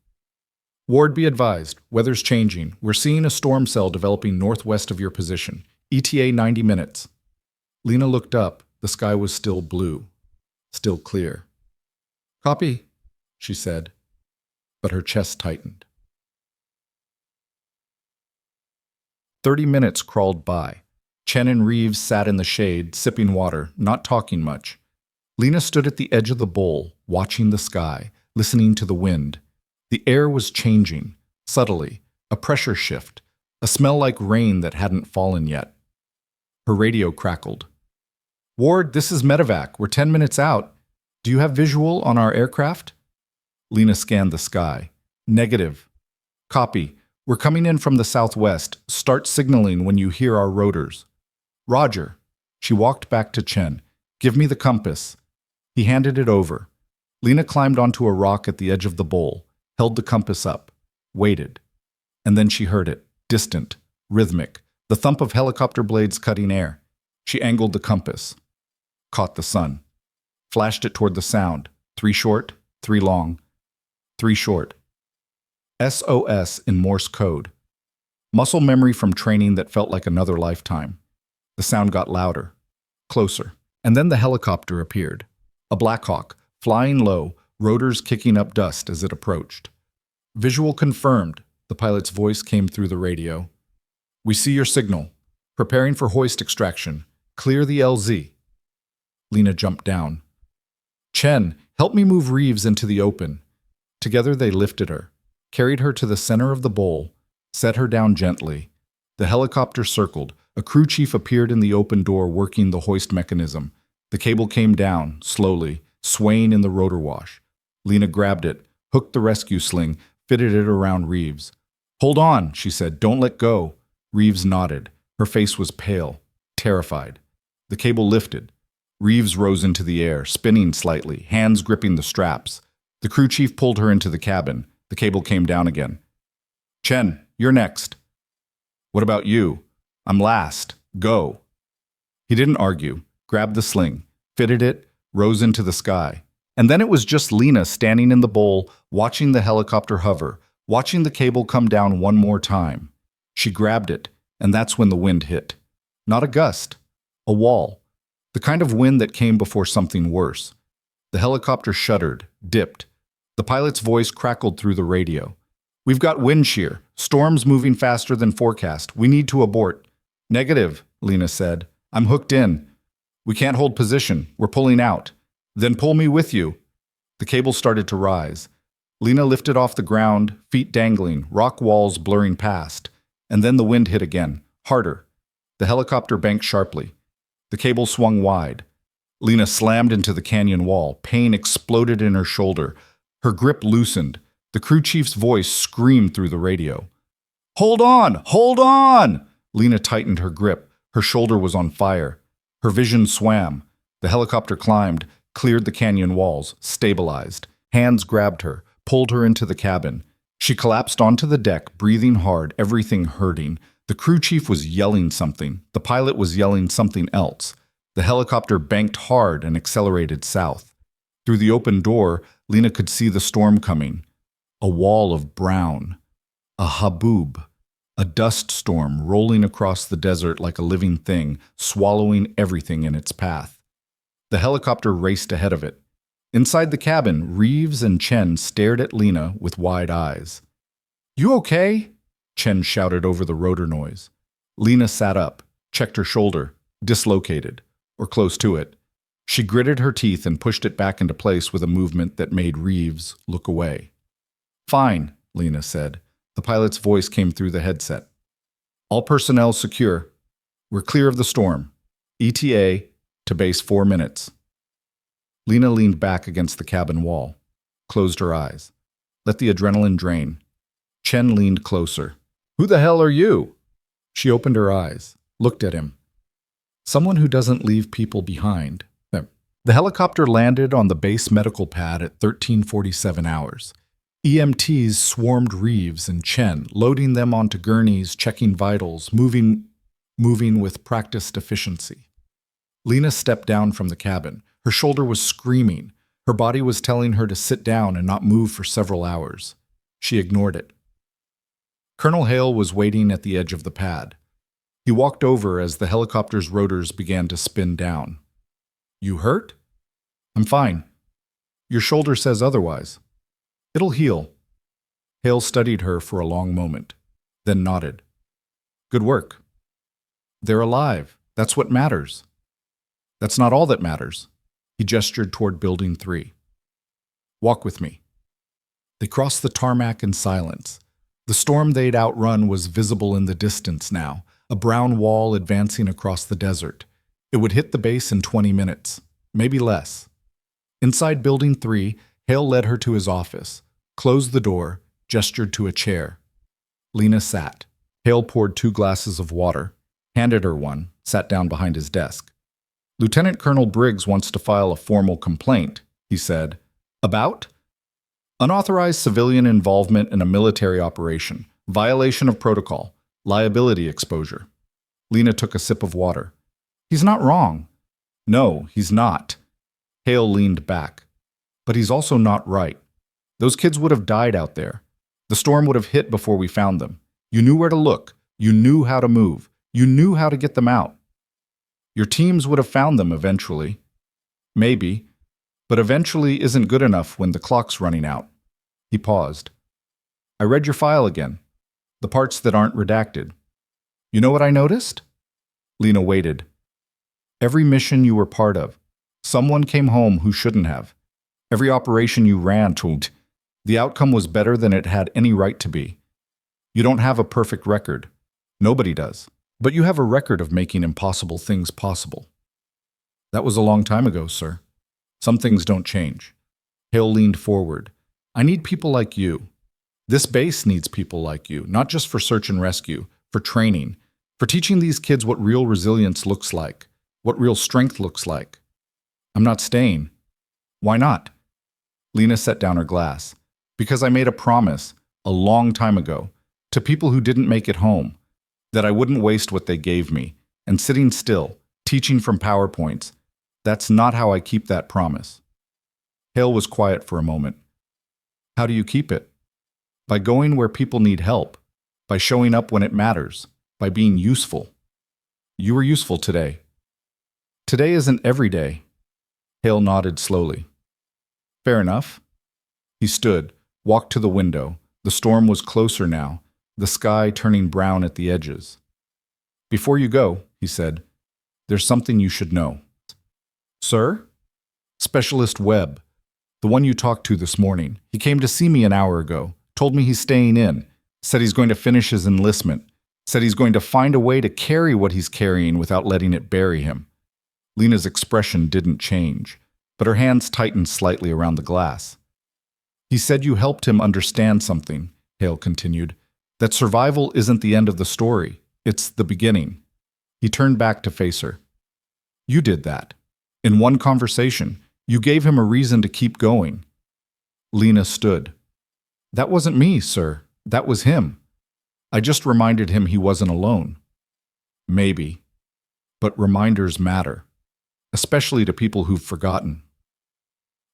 Ward, be advised. Weather's changing. We're seeing a storm cell developing northwest of your position. ETA 90 minutes. Lena looked up. The sky was still blue. Still clear. Copy, she said, but her chest tightened. 30 minutes crawled by. Chen and Reeves sat in the shade, sipping water, not talking much. Lena stood at the edge of the bowl, watching the sky, listening to the wind. The air was changing, subtly, a pressure shift, a smell like rain that hadn't fallen yet. Her radio crackled. Ward, this is Medevac. We're 10 minutes out. Do you have visual on our aircraft? Lena scanned the sky. Negative. Copy. We're coming in from the southwest. Start signaling when you hear our rotors. Roger. She walked back to Chen. Give me the compass. He handed it over. Lena climbed onto a rock at the edge of the bowl, held the compass up, waited. And then she heard it, distant, rhythmic, the thump of helicopter blades cutting air. She angled the compass. Caught the sun. Flashed it toward the sound. 3 short, 3 long, 3 short. SOS in Morse code. Muscle memory from training that felt like another lifetime. The sound got louder, closer. And then the helicopter appeared. A Black Hawk, flying low, rotors kicking up dust as it approached. Visual confirmed, the pilot's voice came through the radio. We see your signal. Preparing for hoist extraction. Clear the LZ. Lena jumped down. Chen, help me move Reeves into the open. Together they lifted her, carried her to the center of the bowl, set her down gently. The helicopter circled. A crew chief appeared in the open door working the hoist mechanism. The cable came down, slowly, swaying in the rotor wash. Lena grabbed it, hooked the rescue sling, fitted it around Reeves. Hold on, she said. Don't let go. Reeves nodded. Her face was pale, terrified. The cable lifted. Reeves rose into the air, spinning slightly, hands gripping the straps. The crew chief pulled her into the cabin. The cable came down again. Chen, you're next. What about you? I'm last. Go. He didn't argue, grabbed the sling, fitted it, rose into the sky. And then it was just Lena standing in the bowl, watching the helicopter hover, watching the cable come down one more time. She grabbed it, and that's when the wind hit. Not a gust, a wall. The kind of wind that came before something worse. The helicopter shuddered, dipped. The pilot's voice crackled through the radio. We've got wind shear. Storm's moving faster than forecast. We need to abort. Negative, Lena said. I'm hooked in. We can't hold position. We're pulling out. Then pull me with you. The cable started to rise. Lena lifted off the ground, feet dangling, rock walls blurring past. And then the wind hit again, harder. The helicopter banked sharply. The cable swung wide. Lena slammed into the canyon wall. Pain exploded in her shoulder. Her grip loosened. The crew chief's voice screamed through the radio. Hold on! Hold on! Lena tightened her grip. Her shoulder was on fire. Her vision swam. The helicopter climbed, cleared the canyon walls, stabilized. Hands grabbed her, pulled her into the cabin. She collapsed onto the deck, breathing hard, everything hurting. The crew chief was yelling something. The pilot was yelling something else. The helicopter banked hard and accelerated south. Through the open door, Lena could see the storm coming. A wall of brown. A haboob. A dust storm rolling across the desert like a living thing, swallowing everything in its path. The helicopter raced ahead of it. Inside the cabin, Reeves and Chen stared at Lena with wide eyes. You okay? Chen shouted over the rotor noise. Lena sat up, checked her shoulder, dislocated, or close to it. She gritted her teeth and pushed it back into place with a movement that made Reeves look away. Fine, Lena said. The pilot's voice came through the headset. All personnel secure. We're clear of the storm. ETA to base 4 minutes. Lena leaned back against the cabin wall, closed her eyes, let the adrenaline drain. Chen leaned closer. Who the hell are you? She opened her eyes, looked at him. Someone who doesn't leave people behind. The helicopter landed on the base medical pad at 13:47 hours. EMTs swarmed Reeves and Chen, loading them onto gurneys, checking vitals, moving with practiced efficiency. Lena stepped down from the cabin. Her shoulder was screaming. Her body was telling her to sit down and not move for several hours. She ignored it. Colonel Hale was waiting at the edge of the pad. He walked over as the helicopter's rotors began to spin down. You hurt? I'm fine. Your shoulder says otherwise. It'll heal. Hale studied her for a long moment, then nodded. Good work. They're alive. That's what matters. That's not all that matters. He gestured toward Building 3. Walk with me. They crossed the tarmac in silence. The storm they'd outrun was visible in the distance now, a brown wall advancing across the desert. It would hit the base in 20 minutes, maybe less. Inside Building 3, Hale led her to his office, closed the door, gestured to a chair. Lena sat. Hale poured 2 glasses of water, handed her one, sat down behind his desk. Lieutenant Colonel Briggs wants to file a formal complaint, he said. About? Unauthorized civilian involvement in a military operation, violation of protocol, liability exposure. Lena took a sip of water. He's not wrong. No, he's not. Hale leaned back. But he's also not right. Those kids would have died out there. The storm would have hit before we found them. You knew where to look. You knew how to move. You knew how to get them out. Your teams would have found them eventually. Maybe. But eventually isn't good enough when the clock's running out. He paused. I read your file again. The parts that aren't redacted. You know what I noticed? Lena waited. Every mission you were part of, someone came home who shouldn't have. Every operation you ran told, the outcome was better than it had any right to be. You don't have a perfect record. Nobody does. But you have a record of making impossible things possible. That was a long time ago, sir. Some things don't change. Hale leaned forward. I need people like you. This base needs people like you, not just for search and rescue, for training, for teaching these kids what real resilience looks like, what real strength looks like. I'm not staying. Why not? Lena set down her glass. Because I made a promise, a long time ago, to people who didn't make it home, that I wouldn't waste what they gave me, and sitting still, teaching from PowerPoints, that's not how I keep that promise. Hale was quiet for a moment. How do you keep it? By going where people need help, by showing up when it matters, by being useful. You were useful today. Today isn't every day. Hale nodded slowly. Fair enough. He stood, walked to the window. The storm was closer now, the sky turning brown at the edges. Before you go, he said, there's something you should know. Sir? Specialist Webb, the one you talked to this morning. He came to see me an hour ago, told me he's staying in, said he's going to finish his enlistment, said he's going to find a way to carry what he's carrying without letting it bury him. Lena's expression didn't change, but her hands tightened slightly around the glass. He said you helped him understand something, Hale continued, that survival isn't the end of the story, it's the beginning. He turned back to face her. You did that. In one conversation, you gave him a reason to keep going. Lena stood. That wasn't me, sir. That was him. I just reminded him he wasn't alone. Maybe. But reminders matter, especially to people who've forgotten.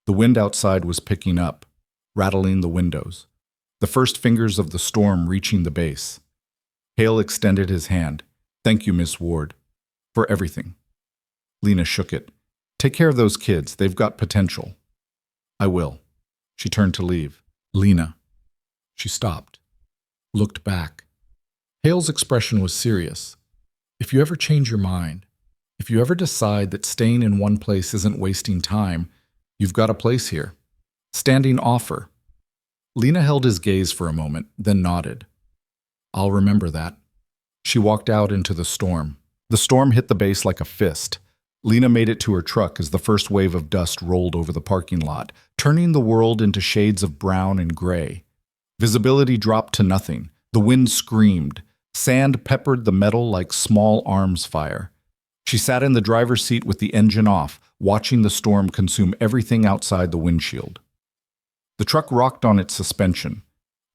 The wind outside was picking up, rattling the windows, the first fingers of the storm reaching the base. Hale extended his hand. Thank you, Miss Ward, for everything. Lena shook it. Take care of those kids. They've got potential. I will. She turned to leave. Lena. She stopped, looked back. Hale's expression was serious. If you ever change your mind, if you ever decide that staying in one place isn't wasting time, you've got a place here. Standing offer. Lena held his gaze for a moment, then nodded. I'll remember that. She walked out into the storm. The storm hit the base like a fist. Lena made it to her truck as the first wave of dust rolled over the parking lot, turning the world into shades of brown and gray. Visibility dropped to nothing. The wind screamed. Sand peppered the metal like small arms fire. She sat in the driver's seat with the engine off, watching the storm consume everything outside the windshield. The truck rocked on its suspension.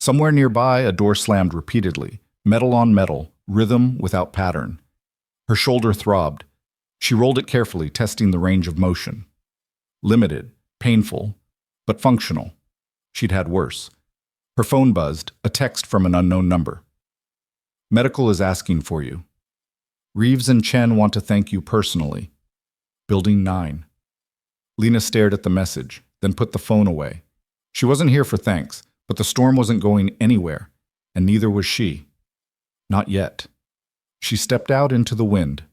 Somewhere nearby, a door slammed repeatedly, metal on metal, rhythm without pattern. Her shoulder throbbed. She rolled it carefully, testing the range of motion. Limited, painful, but functional. She'd had worse. Her phone buzzed, a text from an unknown number. Medical is asking for you. Reeves and Chen want to thank you personally. Building 9. Lena stared at the message, then put the phone away. She wasn't here for thanks, but the storm wasn't going anywhere, and neither was she. Not yet. She stepped out into the wind.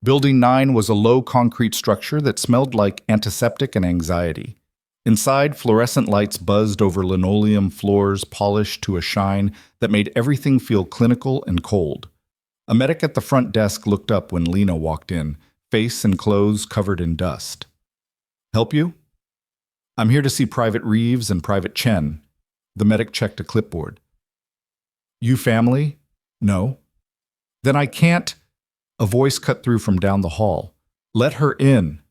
Building 9 was a low concrete structure that smelled like antiseptic and anxiety. Inside, fluorescent lights buzzed over linoleum floors polished to a shine that made everything feel clinical and cold. A medic at the front desk looked up when Lena walked in, face and clothes covered in dust. Help you? I'm here to see Private Reeves and Private Chen. The medic checked a clipboard. You family? No. Then I can't. A voice cut through from down the hall. Let her in.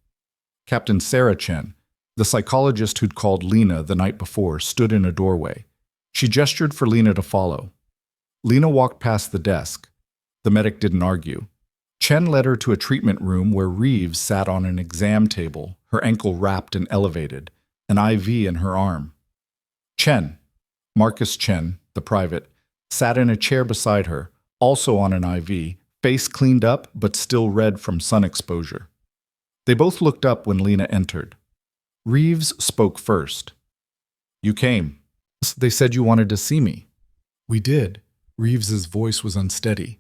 Captain Sarah Chen, the psychologist who'd called Lena the night before, stood in a doorway. She gestured for Lena to follow. Lena walked past the desk. The medic didn't argue. Chen led her to a treatment room where Reeves sat on an exam table, her ankle wrapped and elevated, an IV in her arm. Chen, Marcus Chen, the private, sat in a chair beside her, also on an IV, face cleaned up but still red from sun exposure. They both looked up when Lena entered. Reeves spoke first. You came. They said you wanted to see me. We did. Reeves's voice was unsteady.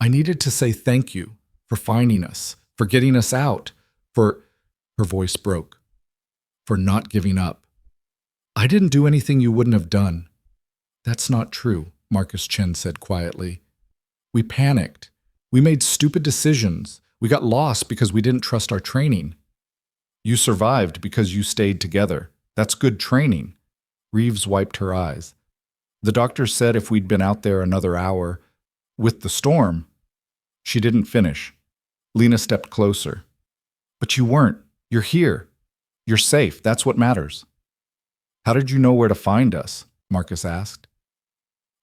I needed to say thank you for finding us, for getting us out, for... Her voice broke. For not giving up. I didn't do anything you wouldn't have done. That's not true, Marcus Chen said quietly. We panicked. We made stupid decisions. We got lost because we didn't trust our training. You survived because you stayed together. That's good training. Reeves wiped her eyes. The doctor said if we'd been out there another hour, with the storm. She didn't finish. Lena stepped closer. But you weren't. You're here. You're safe. That's what matters. How did you know where to find us? Marcus asked.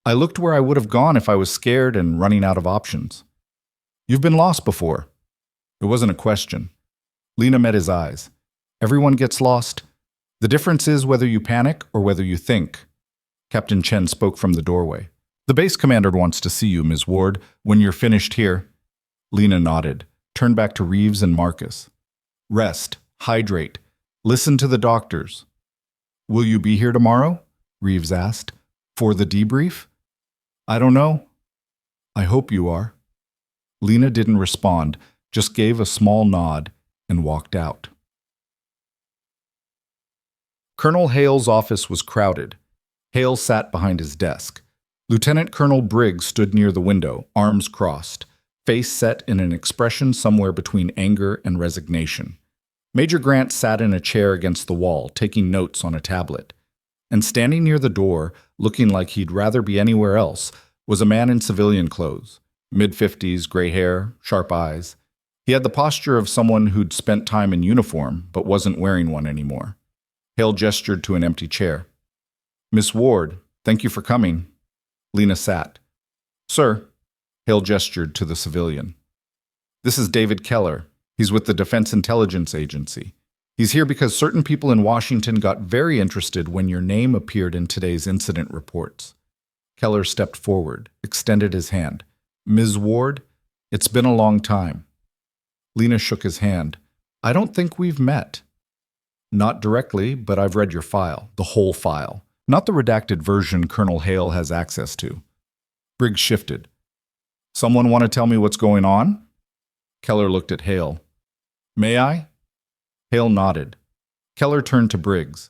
I looked where I would have gone if I was scared and running out of options. You've been lost before. It wasn't a question. Lena met his eyes. Everyone gets lost. The difference is whether you panic or whether you think. Captain Chen spoke from the doorway. The base commander wants to see you, Ms. Ward, when you're finished here. Lena nodded, turned back to Reeves and Marcus. Rest, hydrate, listen to the doctors. Will you be here tomorrow? Reeves asked. For the debrief? I don't know. I hope you are. Lena didn't respond, just gave a small nod and walked out. Colonel Hale's office was crowded. Hale sat behind his desk. Lieutenant Colonel Briggs stood near the window, arms crossed, face set in an expression somewhere between anger and resignation. Major Grant sat in a chair against the wall, taking notes on a tablet. And standing near the door, looking like he'd rather be anywhere else, was a man in civilian clothes, mid-50s, gray hair, sharp eyes. He had the posture of someone who'd spent time in uniform but wasn't wearing one anymore. Hale gestured to an empty chair. Miss Ward, thank you for coming. Lena sat. Sir, Hale gestured to the civilian. This is David Keller. He's with the Defense Intelligence Agency. He's here because certain people in Washington got very interested when your name appeared in today's incident reports. Keller stepped forward, extended his hand. Ms. Ward, it's been a long time. Lena shook his hand. I don't think we've met. Not directly, but I've read your file, the whole file. Not the redacted version Colonel Hale has access to. Briggs shifted. Someone want to tell me what's going on? Keller looked at Hale. May I? Hale nodded. Keller turned to Briggs.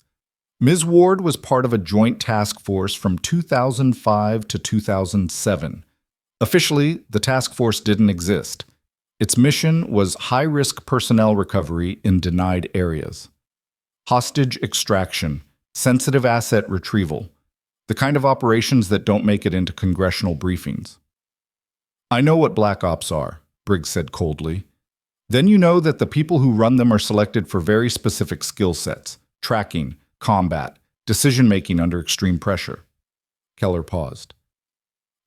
Ms. Ward was part of a joint task force from 2005 to 2007. Officially, the task force didn't exist. Its mission was high-risk personnel recovery in denied areas. Hostage extraction, sensitive asset retrieval. The kind of operations that don't make it into congressional briefings. I know what black ops are, Briggs said coldly. Then you know that the people who run them are selected for very specific skill sets: tracking, combat, decision-making under extreme pressure. Keller paused.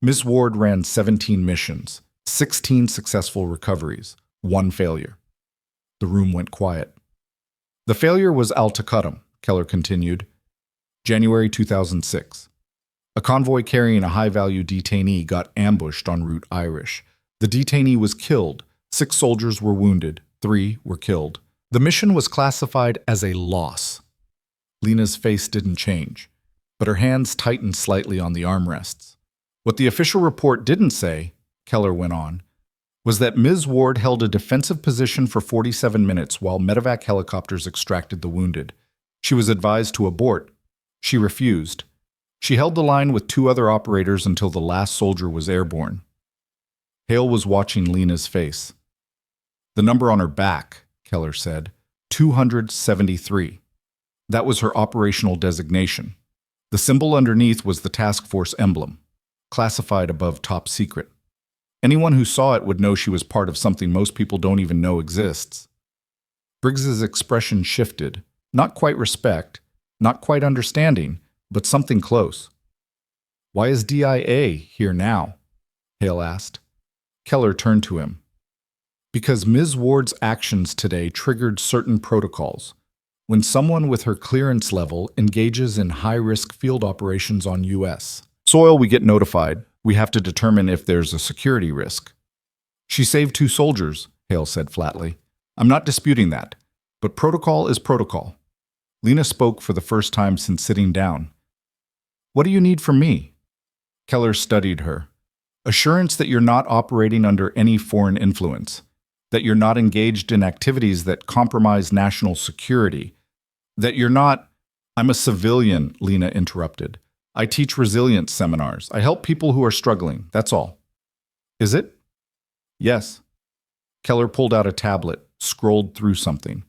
Ms. Ward ran 17 missions, 16 successful recoveries, 1 failure. The room went quiet. The failure was Al Taqaddum, Keller continued. January 2006. A convoy carrying a high-value detainee got ambushed en route Irish. The detainee was killed. 6 soldiers were wounded. 3 were killed. The mission was classified as a loss. Lena's face didn't change, but her hands tightened slightly on the armrests. What the official report didn't say, Keller went on, was that Ms. Ward held a defensive position for 47 minutes while medevac helicopters extracted the wounded. She was advised to abort. She refused. She held the line with 2 other operators until the last soldier was airborne. Hale was watching Lena's face. The number on her back, Keller said, 273. That was her operational designation. The symbol underneath was the task force emblem, classified above top secret. Anyone who saw it would know she was part of something most people don't even know exists. Briggs's expression shifted, not quite respect, not quite understanding, but something close. Why is DIA here now? Hale asked. Keller turned to him. Because Ms. Ward's actions today triggered certain protocols. When someone with her clearance level engages in high-risk field operations on U.S. soil, we get notified. We have to determine if there's a security risk. She saved 2 soldiers, Hale said flatly. I'm not disputing that, but protocol is protocol. Lena spoke for the first time since sitting down. What do you need from me? Keller studied her. Assurance that you're not operating under any foreign influence, that you're not engaged in activities that compromise national security, that you're not— I'm a civilian, Lena interrupted. I teach resilience seminars. I help people who are struggling, that's all. Is it? Yes. Keller pulled out a tablet, scrolled through something.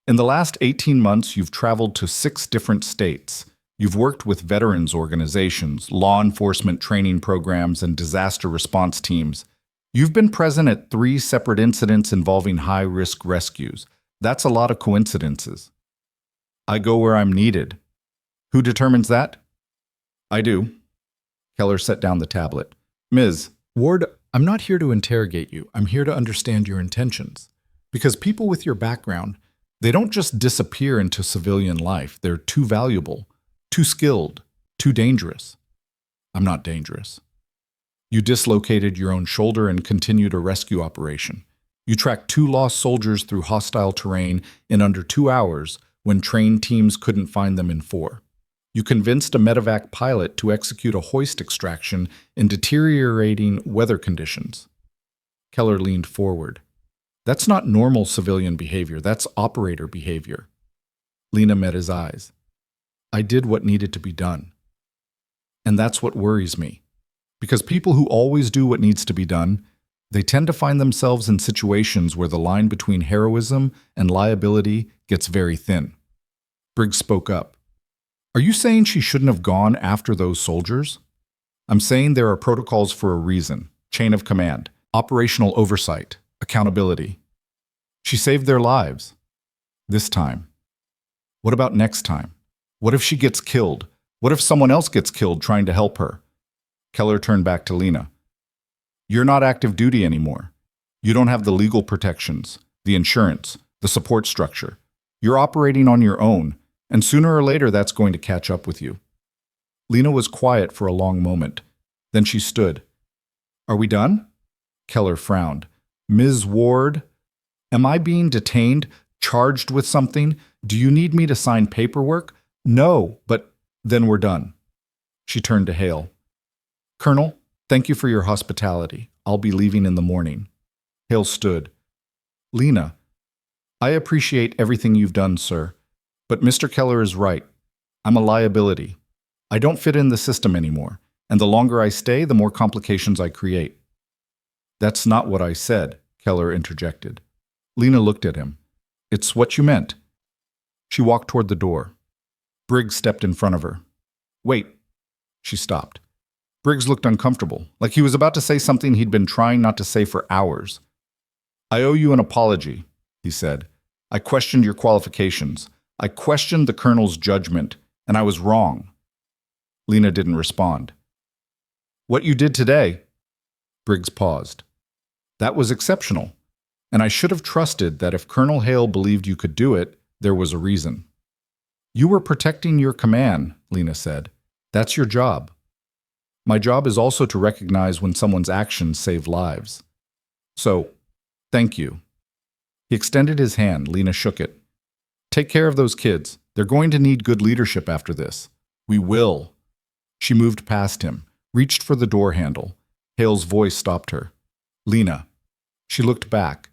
In the last 18 months, you've traveled to 6 different states. You've worked with veterans organizations, law enforcement training programs, and disaster response teams. You've been present at 3 separate incidents involving high-risk rescues. That's a lot of coincidences. I go where I'm needed. Who determines that? I do. Keller set down the tablet. Ms. Ward, I'm not here to interrogate you. I'm here to understand your intentions. Because people with your background, they don't just disappear into civilian life. They're too valuable, too skilled, too dangerous. I'm not dangerous. You dislocated your own shoulder and continued a rescue operation. You tracked 2 lost soldiers through hostile terrain in under 2 hours when trained teams couldn't find them in 4. You convinced a medevac pilot to execute a hoist extraction in deteriorating weather conditions. Keller leaned forward. That's not normal civilian behavior. That's operator behavior. Lena met his eyes. I did what needed to be done. And that's what worries me. Because people who always do what needs to be done, they tend to find themselves in situations where the line between heroism and liability gets very thin. Briggs spoke up. Are you saying she shouldn't have gone after those soldiers? I'm saying there are protocols for a reason. Chain of command, operational oversight, accountability. She saved their lives. This time. What about next time? What if she gets killed? What if someone else gets killed trying to help her? Keller turned back to Lena. You're not active duty anymore. You don't have the legal protections, the insurance, the support structure. You're operating on your own, and sooner or later that's going to catch up with you. Lena was quiet for a long moment. Then she stood. Are we done? Keller frowned. Ms. Ward, am I being detained, charged with something? Do you need me to sign paperwork? No, but then we're done. She turned to Hale. Colonel, thank you for your hospitality. I'll be leaving in the morning. Hale stood. Lena, I appreciate everything you've done, sir. But Mr. Keller is right. I'm a liability. I don't fit in the system anymore, and the longer I stay, the more complications I create. That's not what I said, Keller interjected. Lena looked at him. It's what you meant. She walked toward the door. Briggs stepped in front of her. Wait, She stopped. Briggs looked uncomfortable, like he was about to say something he'd been trying not to say for hours. I owe you an apology, he said. I questioned your qualifications. I questioned the colonel's judgment, and I was wrong. Lena didn't respond. What you did today? Briggs paused. That was exceptional, and I should have trusted that if Colonel Hale believed you could do it, there was a reason. You were protecting your command, Lena said. That's your job. My job is also to recognize when someone's actions save lives. So, thank you. He extended his hand. Lena shook it. Take care of those kids. They're going to need good leadership after this. We will. She moved past him, reached for the door handle. Hale's voice stopped her. Lena. She looked back.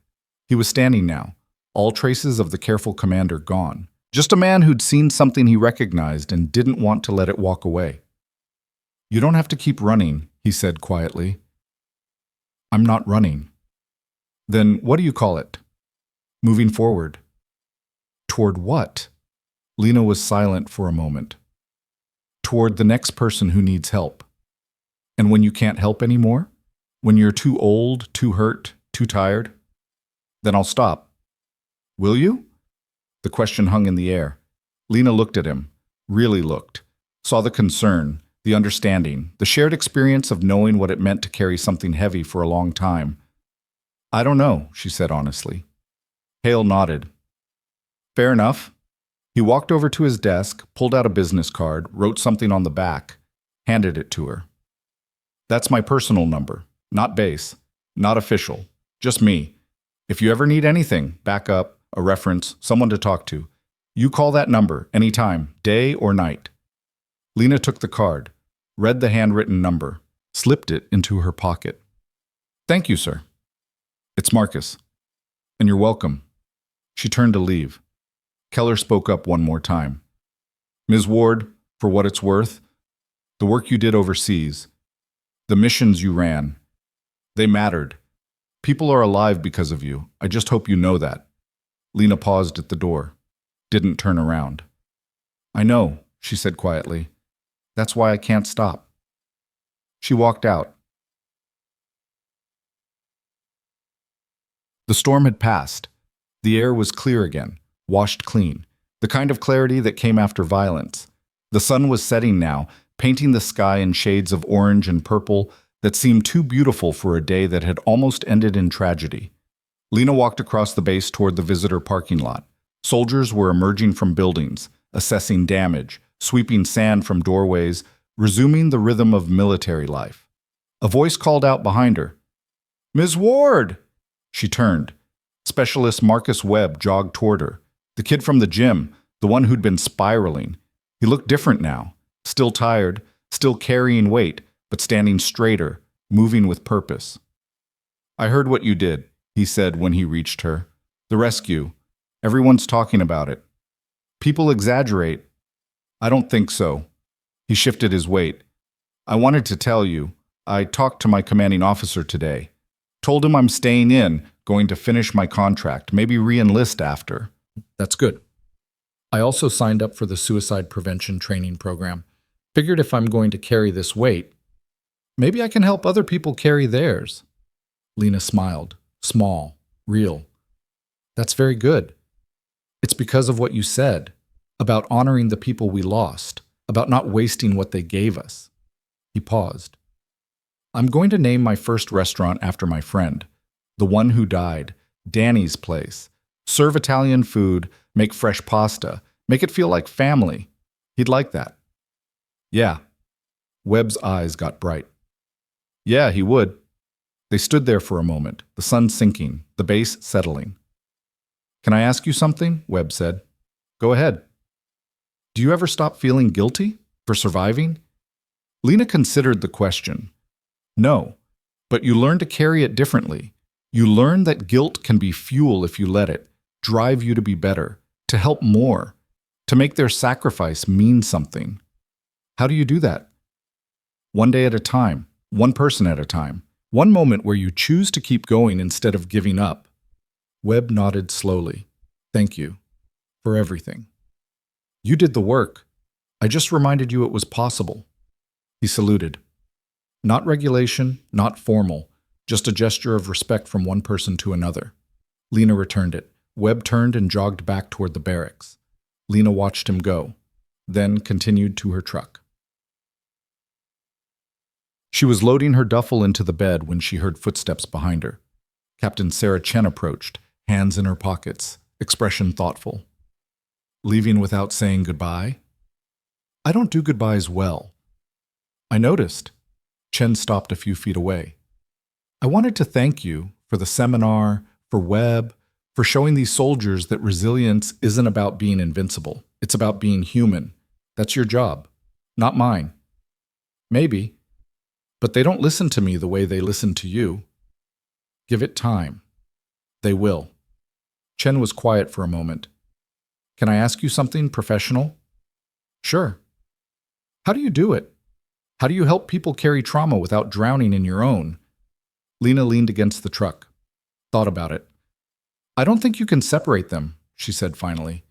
He was standing now, all traces of the careful commander gone. Just a man who'd seen something he recognized and didn't want to let it walk away. You don't have to keep running, he said quietly. I'm not running. Then what do you call it? Moving forward. Toward what? Lena was silent for a moment. Toward the next person who needs help. And when you can't help anymore? When you're too old, too hurt, too tired? Then I'll stop. Will you? The question hung in the air. Lena looked at him, really looked, saw the concern, the understanding, the shared experience of knowing what it meant to carry something heavy for a long time. I don't know, she said honestly. Hale nodded. Fair enough. He walked over to his desk, pulled out a business card, wrote something on the back, handed it to her. That's my personal number, not base, not official, just me. If you ever need anything, backup, a reference, someone to talk to, you call that number anytime, day or night. Lena took the card, read the handwritten number, slipped it into her pocket. Thank you, sir. It's Marcus. And you're welcome. She turned to leave. Keller spoke up one more time. Ms. Ward, for what it's worth, the work you did overseas, the missions you ran, they mattered. People are alive because of you. I just hope you know that. Lena paused at the door, didn't turn around. I know, she said quietly. That's why I can't stop. She walked out. The storm had passed. The air was clear again, washed clean, the kind of clarity that came after violence. The sun was setting now, painting the sky in shades of orange and purple that seemed too beautiful for a day that had almost ended in tragedy. Lena walked across the base toward the visitor parking lot. Soldiers were emerging from buildings, assessing damage, sweeping sand from doorways, resuming the rhythm of military life. A voice called out behind her. Ms. Ward! She turned. Specialist Marcus Webb jogged toward her. The kid from the gym, the one who'd been spiraling. He looked different now, still tired, still carrying weight, but standing straighter, moving with purpose. I heard what you did, he said when he reached her. The rescue. Everyone's talking about it. People exaggerate. I don't think so. He shifted his weight. I wanted to tell you, I talked to my commanding officer today. Told him I'm staying in, going to finish my contract, maybe re-enlist after. That's good. I also signed up for the suicide prevention training program. Figured if I'm going to carry this weight, maybe I can help other people carry theirs. Lena smiled, small, real. That's very good. It's because of what you said, about honoring the people we lost, about not wasting what they gave us. He paused. I'm going to name my first restaurant after my friend, the one who died, Danny's Place. Serve Italian food, make fresh pasta, make it feel like family. He'd like that. Yeah. Webb's eyes got bright. Yeah, he would. They stood there for a moment, the sun sinking, the base settling. Can I ask you something? Webb said. Go ahead. Do you ever stop feeling guilty for surviving? Lena considered the question. No, but you learn to carry it differently. You learn that guilt can be fuel if you let it, drive you to be better, to help more, to make their sacrifice mean something. How do you do that? One day at a time, one person at a time, one moment where you choose to keep going instead of giving up. Webb nodded slowly. Thank you for everything. You did the work. I just reminded you it was possible. He saluted. Not regulation, not formal, just a gesture of respect from one person to another. Lena returned it. Webb turned and jogged back toward the barracks. Lena watched him go, then continued to her truck. She was loading her duffel into the bed when she heard footsteps behind her. Captain Sarah Chen approached, hands in her pockets, expression thoughtful. Leaving without saying goodbye? I don't do goodbyes well. I noticed. Chen stopped a few feet away. I wanted to thank you for the seminar, for Webb, for showing these soldiers that resilience isn't about being invincible. It's about being human. That's your job, not mine. Maybe, but they don't listen to me the way they listen to you. Give it time. They will. Chen was quiet for a moment. Can I ask you something professional? Sure. How do you do it? How do you help people carry trauma without drowning in your own? Lena leaned against the truck, thought about it. I don't think you can separate them, she said finally.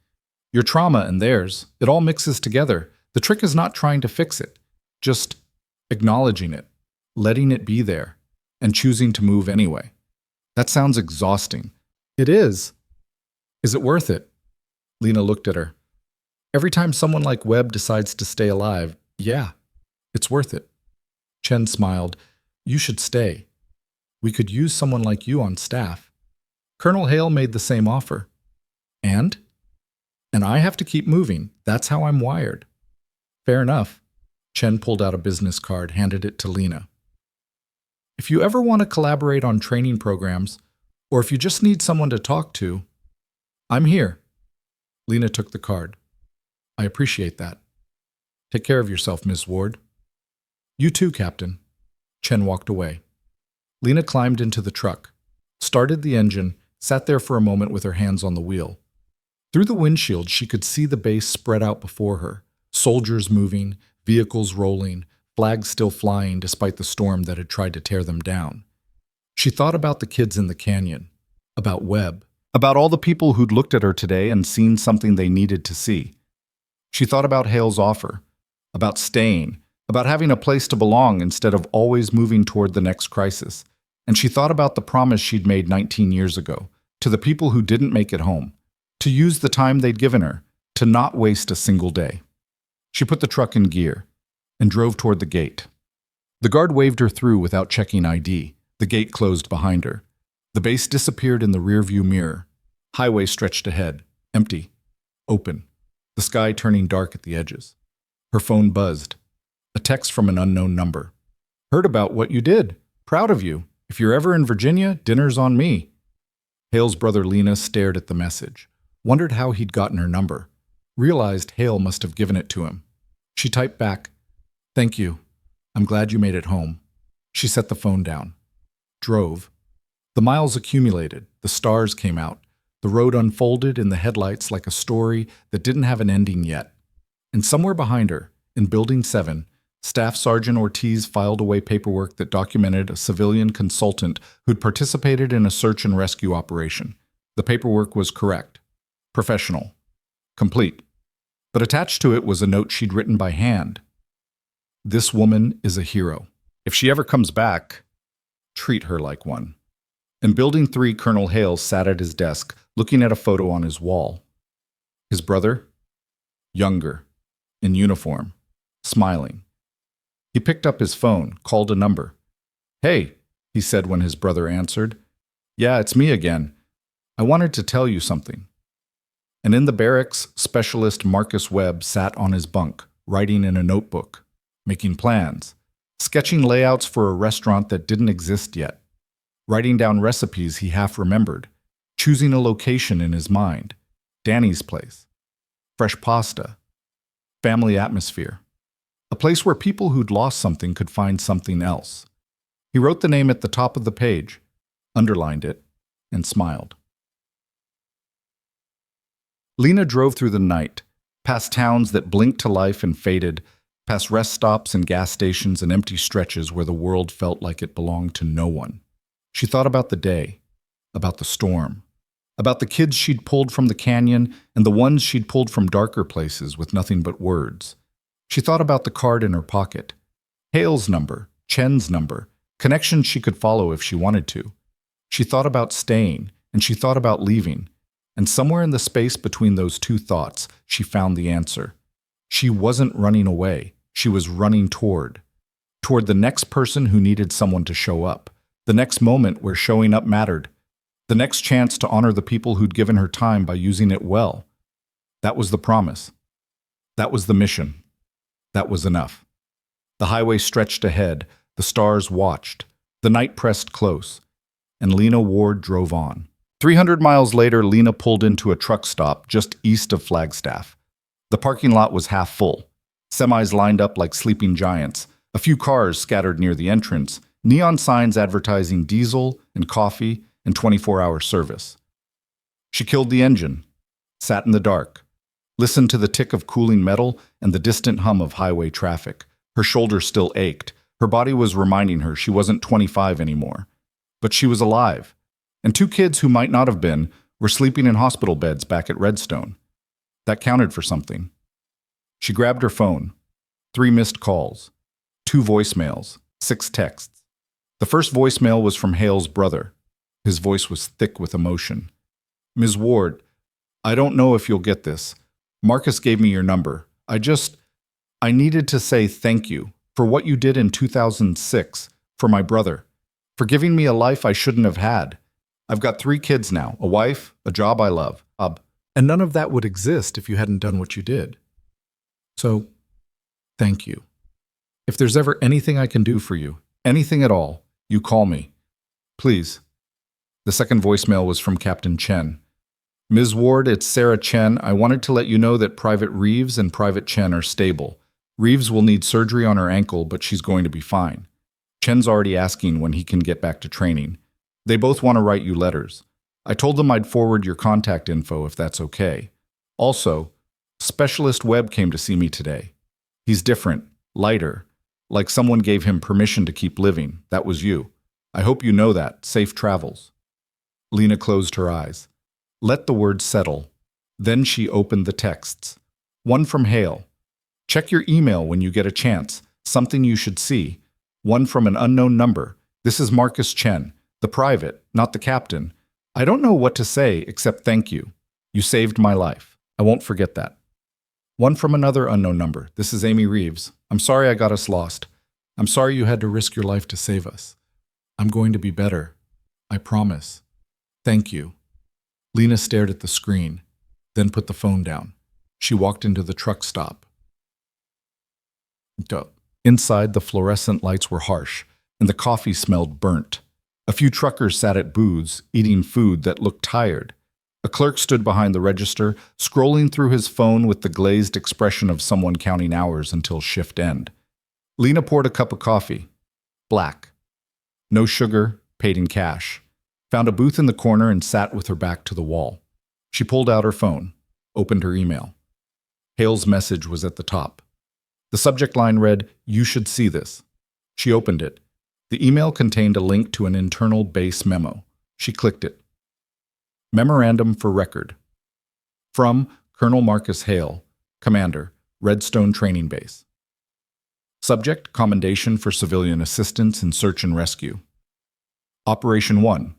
Your trauma and theirs, it all mixes together. The trick is not trying to fix it, just acknowledging it, letting it be there, and choosing to move anyway. That sounds exhausting. It is. Is it worth it? Lena looked at her. Every time someone like Webb decides to stay alive, yeah, it's worth it. Chen smiled. You should stay. We could use someone like you on staff. Colonel Hale made the same offer. And I have to keep moving. That's how I'm wired. Fair enough. Chen pulled out a business card, handed it to Lena. If you ever want to collaborate on training programs, or if you just need someone to talk to, I'm here. Lena took the card. I appreciate that. Take care of yourself, Miss Ward. You too, Captain. Chen walked away. Lena climbed into the truck, started the engine, sat there for a moment with her hands on the wheel. Through the windshield, she could see the base spread out before her, soldiers moving, vehicles rolling, flags still flying despite the storm that had tried to tear them down. She thought about the kids in the canyon, about Webb, about all the people who'd looked at her today and seen something they needed to see. She thought about Hale's offer, about staying, about having a place to belong instead of always moving toward the next crisis. And she thought about the promise she'd made 19 years ago, to the people who didn't make it home, to use the time they'd given her, to not waste a single day. She put the truck in gear and drove toward the gate. The guard waved her through without checking ID. The gate closed behind her. The base disappeared in the rearview mirror. Highway stretched ahead, empty, open, the sky turning dark at the edges. Her phone buzzed. A text from an unknown number. Heard about what you did. Proud of you. If you're ever in Virginia, dinner's on me. Hale's brother Lena stared at the message, wondered how he'd gotten her number, realized Hale must have given it to him. She typed back, Thank you. I'm glad you made it home. She set the phone down. Drove. The miles accumulated. The stars came out. The road unfolded in the headlights like a story that didn't have an ending yet. And somewhere behind her, in Building 7, Staff Sergeant Ortiz filed away paperwork that documented a civilian consultant who'd participated in a search and rescue operation. The paperwork was correct, professional, complete. But attached to it was a note she'd written by hand. This woman is a hero. If she ever comes back, treat her like one. In Building 3, Colonel Hale sat at his desk, looking at a photo on his wall. His brother? Younger, in uniform, smiling. He picked up his phone, called a number. Hey, he said when his brother answered. Yeah, it's me again. I wanted to tell you something. And in the barracks, Specialist Marcus Webb sat on his bunk, writing in a notebook, making plans, sketching layouts for a restaurant that didn't exist yet, writing down recipes he half remembered, choosing a location in his mind, Danny's place, fresh pasta, family atmosphere. A place where people who'd lost something could find something else. He wrote the name at the top of the page, underlined it, and smiled. Lena drove through the night, past towns that blinked to life and faded, past rest stops and gas stations and empty stretches where the world felt like it belonged to no one. She thought about the day, about the storm, about the kids she'd pulled from the canyon and the ones she'd pulled from darker places with nothing but words. She thought about the card in her pocket, Hale's number, Chen's number, connections she could follow if she wanted to. She thought about staying, and she thought about leaving. And somewhere in the space between those two thoughts, she found the answer. She wasn't running away. She was running toward the next person who needed someone to show up, the next moment where showing up mattered, the next chance to honor the people who'd given her time by using it well. That was the promise. That was the mission. That was enough. The highway stretched ahead, the stars watched, the night pressed close, and Lena Ward drove on. 300 miles later, Lena pulled into a truck stop just east of Flagstaff. The parking lot was half full. Semis lined up like sleeping giants, a few cars scattered near the entrance, neon signs advertising diesel and coffee and 24-hour service. She killed the engine, sat in the dark, listened to the tick of cooling metal and the distant hum of highway traffic. Her shoulder still ached. Her body was reminding her she wasn't 25 anymore. But she was alive, and two kids who might not have been were sleeping in hospital beds back at Redstone. That counted for something. She grabbed her phone. 3 missed calls, 2 voicemails, 6 texts. The first voicemail was from Hale's brother. His voice was thick with emotion. "Ms. Ward, I don't know if you'll get this. Marcus gave me your number. I needed to say thank you for what you did in 2006, for my brother, for giving me a life I shouldn't have had. I've got 3 kids now, a wife, a job I love, and none of that would exist if you hadn't done what you did. So, thank you. If there's ever anything I can do for you, anything at all, you call me. Please." The second voicemail was from Captain Chen. "Ms. Ward, it's Sarah Chen. I wanted to let you know that Private Reeves and Private Chen are stable. Reeves will need surgery on her ankle, but she's going to be fine. Chen's already asking when he can get back to training. They both want to write you letters. I told them I'd forward your contact info if that's okay. Also, Specialist Webb came to see me today. He's different, lighter, like someone gave him permission to keep living. That was you. I hope you know that. Safe travels." Lena closed her eyes. Let the words settle. Then she opened the texts. One from Hale. "Check your email when you get a chance. Something you should see." One from an unknown number. "This is Marcus Chen, the private, not the captain. I don't know what to say except thank you. You saved my life. I won't forget that." One from another unknown number. "This is Amy Reeves. I'm sorry I got us lost. I'm sorry you had to risk your life to save us. I'm going to be better. I promise. Thank you." Lena stared at the screen, then put the phone down. She walked into the truck stop. Inside, the fluorescent lights were harsh, and the coffee smelled burnt. A few truckers sat at booths, eating food that looked tired. A clerk stood behind the register, scrolling through his phone with the glazed expression of someone counting hours until shift end. Lena poured a cup of coffee. Black. No sugar, paid in cash. Found a booth in the corner and sat with her back to the wall. She pulled out her phone, opened her email. Hale's message was at the top. The subject line read, "You should see this." She opened it. The email contained a link to an internal base memo. She clicked it. Memorandum for record. From Colonel Marcus Hale, Commander, Redstone Training Base. Subject, Commendation for Civilian Assistance in Search and Rescue. Operation 1.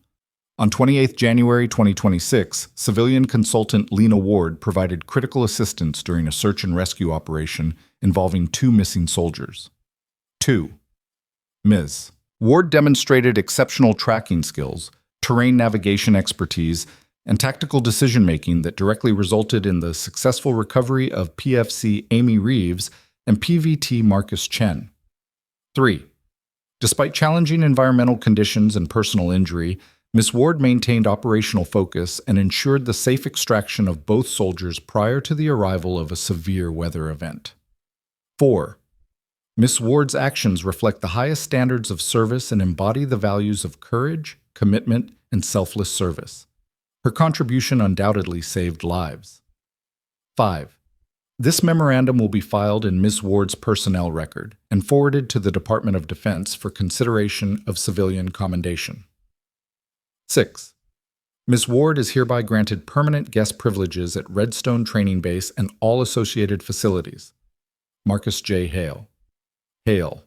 On 28 January 2026, civilian consultant Lena Ward provided critical assistance during a search and rescue operation involving 2 missing soldiers. 2. Ms. Ward demonstrated exceptional tracking skills, terrain navigation expertise, and tactical decision-making that directly resulted in the successful recovery of PFC Amy Reeves and PVT Marcus Chen. 3. Despite challenging environmental conditions and personal injury, Ms. Ward maintained operational focus and ensured the safe extraction of both soldiers prior to the arrival of a severe weather event. 4. Ms. Ward's actions reflect the highest standards of service and embody the values of courage, commitment, and selfless service. Her contribution undoubtedly saved lives. 5. This memorandum will be filed in Ms. Ward's personnel record and forwarded to the Department of Defense for consideration of civilian commendation. 6. Ms. Ward is hereby granted permanent guest privileges at Redstone Training Base and all associated facilities. Marcus J. Hale. Hale.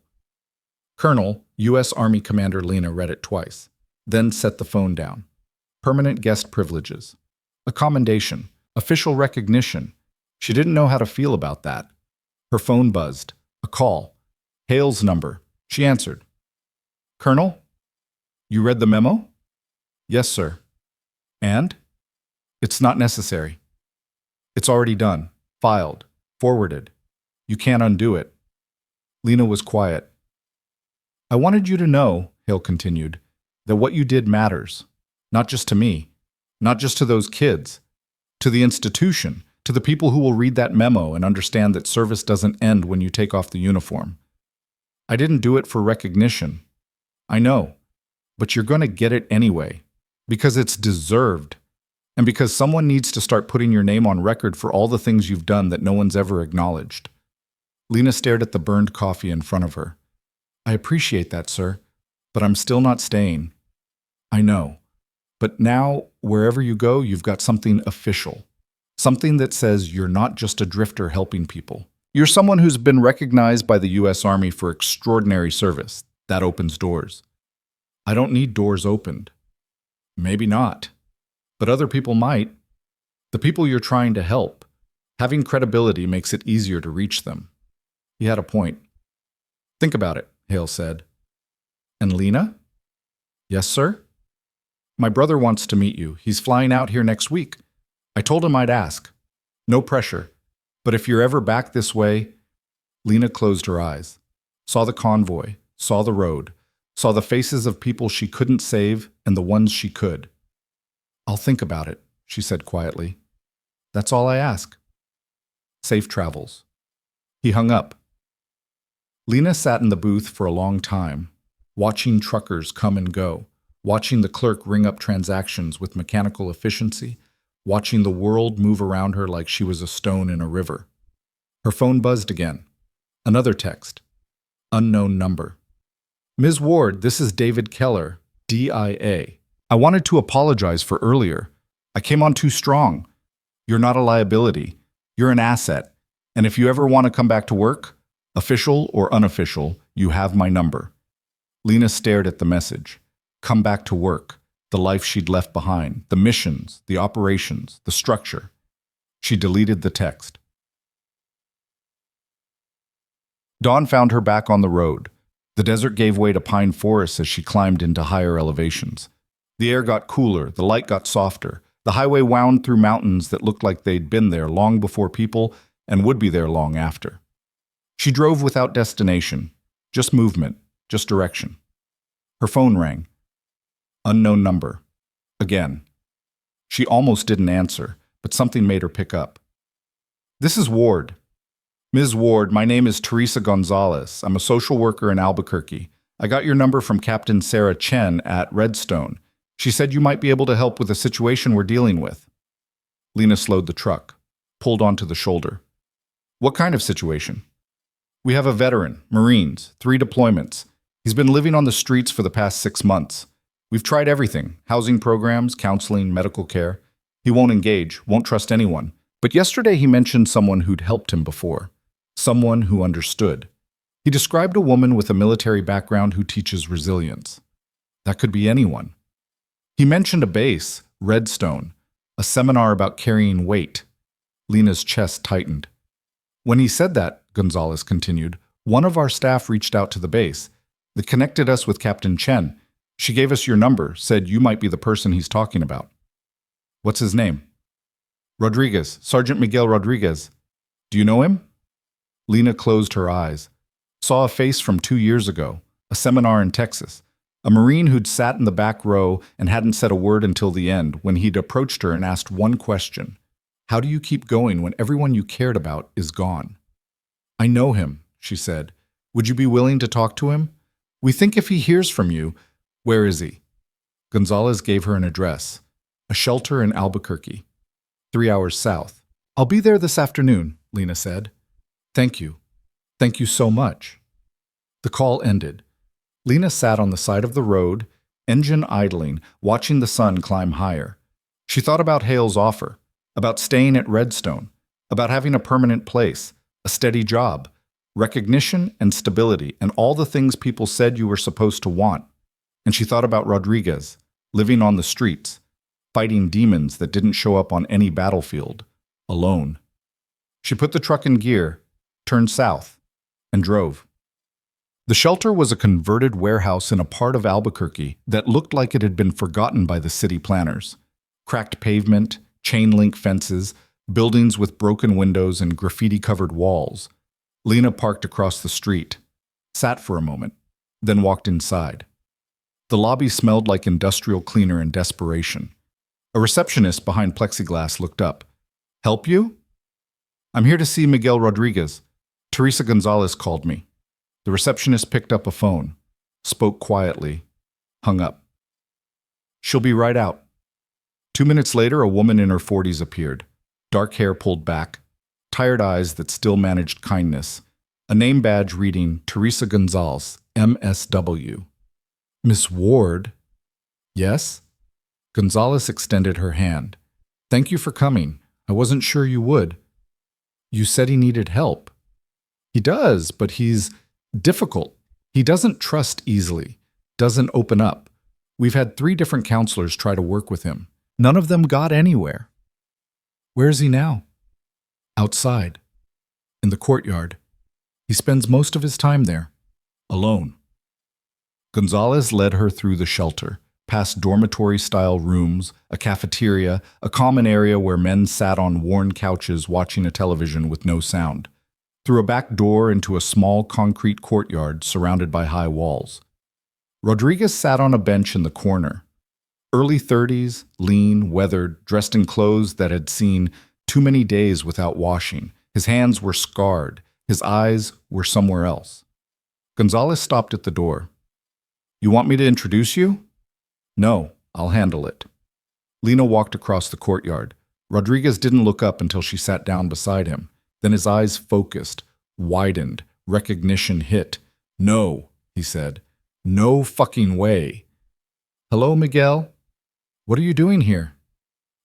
Colonel, U.S. Army Commander Lena read it twice, then set the phone down. Permanent guest privileges. A commendation. Official recognition. She didn't know how to feel about that. Her phone buzzed. A call. Hale's number. She answered. Colonel? You read the memo? Yes, sir. And? It's not necessary. It's already done. Filed. Forwarded. You can't undo it. Lena was quiet. I wanted you to know, Hale continued, that what you did matters. Not just to me. Not just to those kids. To the institution. To the people who will read that memo and understand that service doesn't end when you take off the uniform. I didn't do it for recognition. I know. But you're going to get it anyway. Because it's deserved. And because someone needs to start putting your name on record for all the things you've done that no one's ever acknowledged. Lena stared at the burned coffee in front of her. I appreciate that, sir, but I'm still not staying. I know. But now, wherever you go, you've got something official. Something that says you're not just a drifter helping people. You're someone who's been recognized by the U.S. Army for extraordinary service. That opens doors. I don't need doors opened. Maybe not. But other people might. The people you're trying to help. Having credibility makes it easier to reach them. He had a point. Think about it, Hale said. And Lena? Yes, sir? My brother wants to meet you. He's flying out here next week. I told him I'd ask. No pressure. But if you're ever back this way... Lena closed her eyes, saw the convoy, saw the road, saw the faces of people she couldn't save and the ones she could. I'll think about it, she said quietly. That's all I ask. Safe travels. He hung up. Lena sat in the booth for a long time, watching truckers come and go, watching the clerk ring up transactions with mechanical efficiency, watching the world move around her like she was a stone in a river. Her phone buzzed again. Another text. Unknown number. Ms. Ward, this is David Keller, DIA. I wanted to apologize for earlier. I came on too strong. You're not a liability. You're an asset. And if you ever want to come back to work, official or unofficial, you have my number. Lena stared at the message. Come back to work. The life she'd left behind. The missions, the operations, the structure. She deleted the text. Dawn found her back on the road. The desert gave way to pine forests as she climbed into higher elevations. The air got cooler, the light got softer. The highway wound through mountains that looked like they'd been there long before people and would be there long after. She drove without destination, just movement, just direction. Her phone rang. Unknown number. Again. She almost didn't answer, but something made her pick up. This is Ward. Ms. Ward, my name is Teresa Gonzalez. I'm a social worker in Albuquerque. I got your number from Captain Sarah Chen at Redstone. She said you might be able to help with a situation we're dealing with. Lena slowed the truck, pulled onto the shoulder. What kind of situation? We have a veteran, Marines, 3 deployments. He's been living on the streets for the past 6 months. We've tried everything, housing programs, counseling, medical care. He won't engage, won't trust anyone. But yesterday he mentioned someone who'd helped him before. Someone who understood. He described a woman with a military background who teaches resilience. That could be anyone. He mentioned a base, Redstone, a seminar about carrying weight. Lena's chest tightened. When he said that, Gonzalez continued, one of our staff reached out to the base. They connected us with Captain Chen. She gave us your number, said you might be the person he's talking about. What's his name? Rodriguez, Sergeant Miguel Rodriguez. Do you know him? Lena closed her eyes. Saw a face from 2 years ago, a seminar in Texas. A Marine who'd sat in the back row and hadn't said a word until the end when he'd approached her and asked one question. How do you keep going when everyone you cared about is gone? I know him, she said. Would you be willing to talk to him? We think if he hears from you, where is he? Gonzalez gave her an address, a shelter in Albuquerque, 3 hours south. I'll be there this afternoon, Lena said. Thank you. Thank you so much. The call ended. Lena sat on the side of the road, engine idling, watching the sun climb higher. She thought about Hale's offer, about staying at Redstone, about having a permanent place, a steady job, recognition and stability, and all the things people said you were supposed to want. And she thought about Rodriguez, living on the streets, fighting demons that didn't show up on any battlefield, alone. She put the truck in gear, turned south, and drove. The shelter was a converted warehouse in a part of Albuquerque that looked like it had been forgotten by the city planners. Cracked pavement, chain-link fences, buildings with broken windows and graffiti-covered walls. Lena parked across the street, sat for a moment, then walked inside. The lobby smelled like industrial cleaner in desperation. A receptionist behind plexiglass looked up. "Help you?" "I'm here to see Miguel Rodriguez. Teresa Gonzalez called me." The receptionist picked up a phone, spoke quietly, hung up. "She'll be right out." 2 minutes later, a woman in her 40s appeared, dark hair pulled back, tired eyes that still managed kindness, a name badge reading Teresa Gonzalez, MSW. "Miss Ward?" "Yes?" Gonzalez extended her hand. "Thank you for coming. I wasn't sure you would." "You said he needed help." "He does, but he's difficult. He doesn't trust easily, doesn't open up. We've had 3 different counselors try to work with him. None of them got anywhere." "Where is he now?" "Outside. In the courtyard. He spends most of his time there, alone." Gonzalez led her through the shelter, past dormitory-style rooms, a cafeteria, a common area where men sat on worn couches watching a television with no sound, through a back door into a small concrete courtyard surrounded by high walls. Rodriguez sat on a bench in the corner. Early 30s, lean, weathered, dressed in clothes that had seen too many days without washing. His hands were scarred. His eyes were somewhere else. Gonzalez stopped at the door. "You want me to introduce you?" "No, I'll handle it." Lena walked across the courtyard. Rodriguez didn't look up until she sat down beside him. Then his eyes focused, widened, recognition hit. "No," he said. "No fucking way." "Hello, Miguel. What are you doing here?"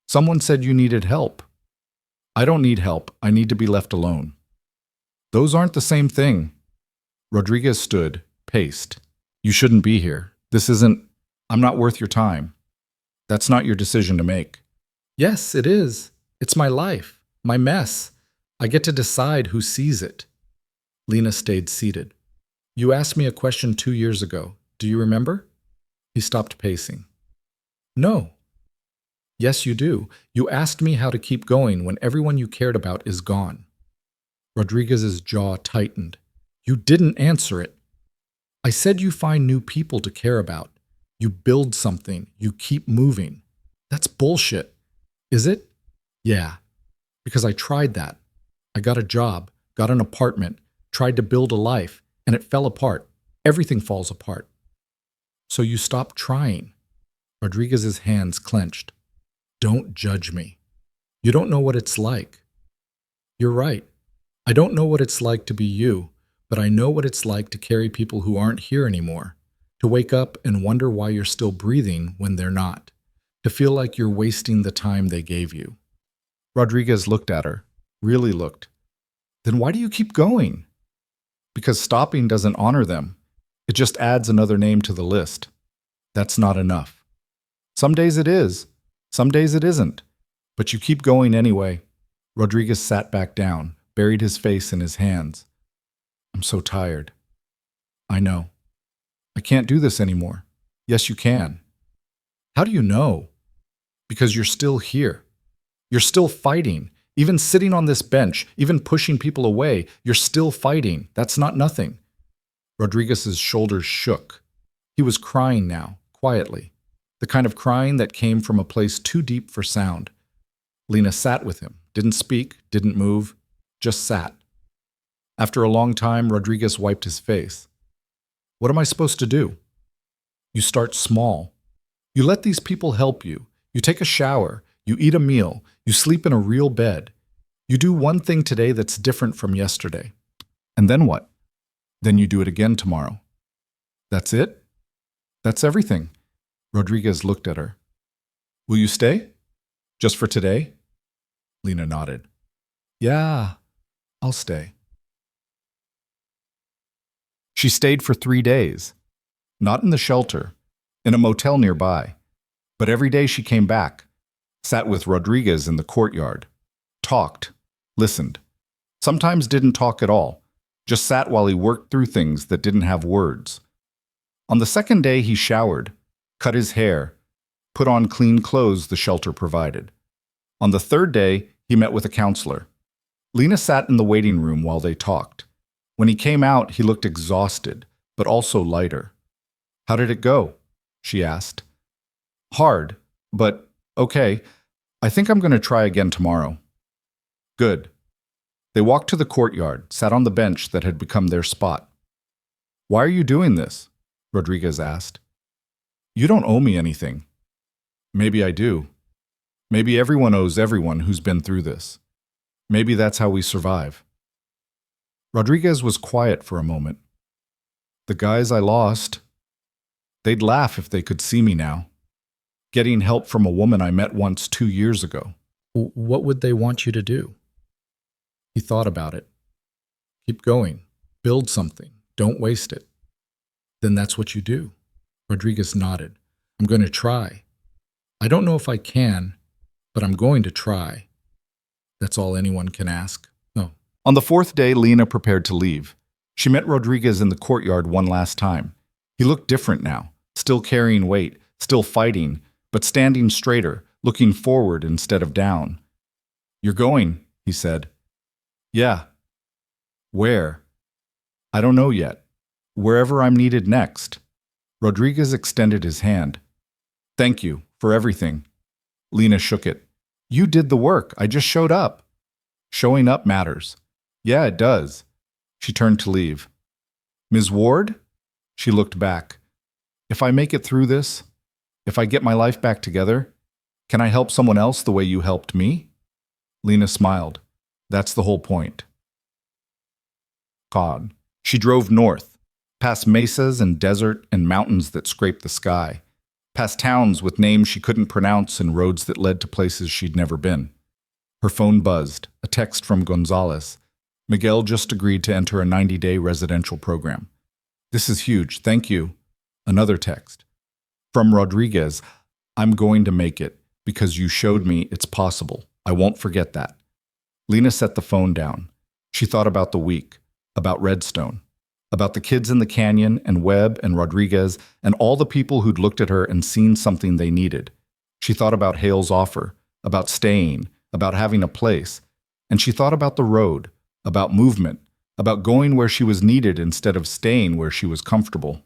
"Someone said you needed help." "I don't need help. I need to be left alone." "Those aren't the same thing." Rodriguez stood, paced. "You shouldn't be here. This isn't... I'm not worth your time." "That's not your decision to make." "Yes, it is. It's my life, my mess. I get to decide who sees it." Lena stayed seated. "You asked me a question 2 years ago. Do you remember?" He stopped pacing. "No." "Yes, you do. You asked me how to keep going when everyone you cared about is gone." Rodriguez's jaw tightened. "You didn't answer it." "I said you find new people to care about. You build something. You keep moving." "That's bullshit." "Is it?" "Yeah. Because I tried that. I got a job, got an apartment, tried to build a life, and it fell apart. Everything falls apart." "So you stopped trying." Rodriguez's hands clenched. "Don't judge me. You don't know what it's like." "You're right. I don't know what it's like to be you, but I know what it's like to carry people who aren't here anymore, to wake up and wonder why you're still breathing when they're not, to feel like you're wasting the time they gave you." Rodriguez looked at her, really looked. "Then why do you keep going?" "Because stopping doesn't honor them. It just adds another name to the list. That's not enough. Some days it is, some days it isn't, but you keep going anyway." Rodriguez sat back down, buried his face in his hands. "I'm so tired." "I know. I can't do this anymore." "Yes, you can." "How do you know?" "Because you're still here. You're still fighting. Even sitting on this bench, even pushing people away, you're still fighting. That's not nothing." Rodriguez's shoulders shook. He was crying now, quietly, the kind of crying that came from a place too deep for sound. Lena sat with him, didn't speak, didn't move, just sat. After a long time, Rodriguez wiped his face. "What am I supposed to do?" "You start small. You let these people help you. You take a shower. You eat a meal. You sleep in a real bed. You do one thing today that's different from yesterday. And then what? Then you do it again tomorrow." "That's it?" "That's everything." Rodriguez looked at her. "Will you stay? Just for today?" Lena nodded. "Yeah, I'll stay." She stayed for 3 days. Not in the shelter, in a motel nearby. But every day she came back, sat with Rodriguez in the courtyard, talked, listened. Sometimes didn't talk at all, just sat while he worked through things that didn't have words. On the second day he showered, cut his hair, put on clean clothes the shelter provided. On the third day, he met with a counselor. Lena sat in the waiting room while they talked. When he came out, he looked exhausted, but also lighter. "How did it go?" she asked. "Hard, but okay. I think I'm going to try again tomorrow." "Good." They walked to the courtyard, sat on the bench that had become their spot. "Why are you doing this?" Rodriguez asked. "You don't owe me anything." "Maybe I do. Maybe everyone owes everyone who's been through this. Maybe that's how we survive." Rodriguez was quiet for a moment. "The guys I lost, they'd laugh if they could see me now. Getting help from a woman I met once 2 years ago." What would they want you to do? He thought about it. "Keep going. Build something. Don't waste it." Then that's what you do. Rodriguez nodded. "I'm going to try. I don't know if I can, but I'm going to try." That's all anyone can ask. No. On the fourth day, Lena prepared to leave. She met Rodriguez in the courtyard one last time. He looked different now, still carrying weight, still fighting, but standing straighter, looking forward instead of down. "You're going," he said. "Yeah." "Where?" "I don't know yet. Wherever I'm needed next." Rodriguez extended his hand. "Thank you for everything." Lena shook it. "You did the work. I just showed up." "Showing up matters." "Yeah, it does." She turned to leave. "Ms. Ward?" She looked back. "If I make it through this, if I get my life back together, can I help someone else the way you helped me?" Lena smiled. "That's the whole point." God. She drove north, past mesas and desert and mountains that scraped the sky, past towns with names she couldn't pronounce and roads that led to places she'd never been. Her phone buzzed, a text from Gonzalez. Miguel just agreed to enter a 90-day residential program. "This is huge, thank you." Another text. From Rodriguez, "I'm going to make it because you showed me it's possible. I won't forget that." Lena set the phone down. She thought about the week, about Redstone, about the kids in the canyon and Webb and Rodriguez and all the people who'd looked at her and seen something they needed. She thought about Hale's offer, about staying, about having a place, and she thought about the road, about movement, about going where she was needed instead of staying where she was comfortable.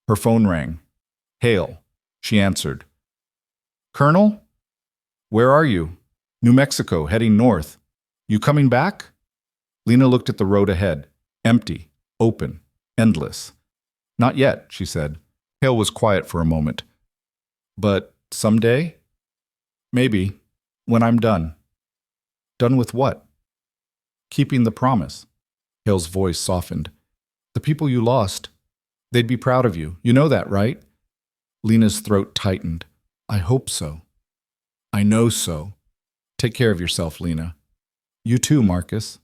Her phone rang. "Hale," she answered. "Colonel? Where are you?" "New Mexico, heading north." "You coming back?" Lena looked at the road ahead, empty, open, endless. "Not yet," she said. Hale was quiet for a moment. "But someday?" "Maybe, when I'm done." "Done with what?" "Keeping the promise." Hale's voice softened. "The people you lost, they'd be proud of you. You know that, right?" Lena's throat tightened. "I hope so." "I know so." "Take care of yourself, Lena." "You too, Marcus."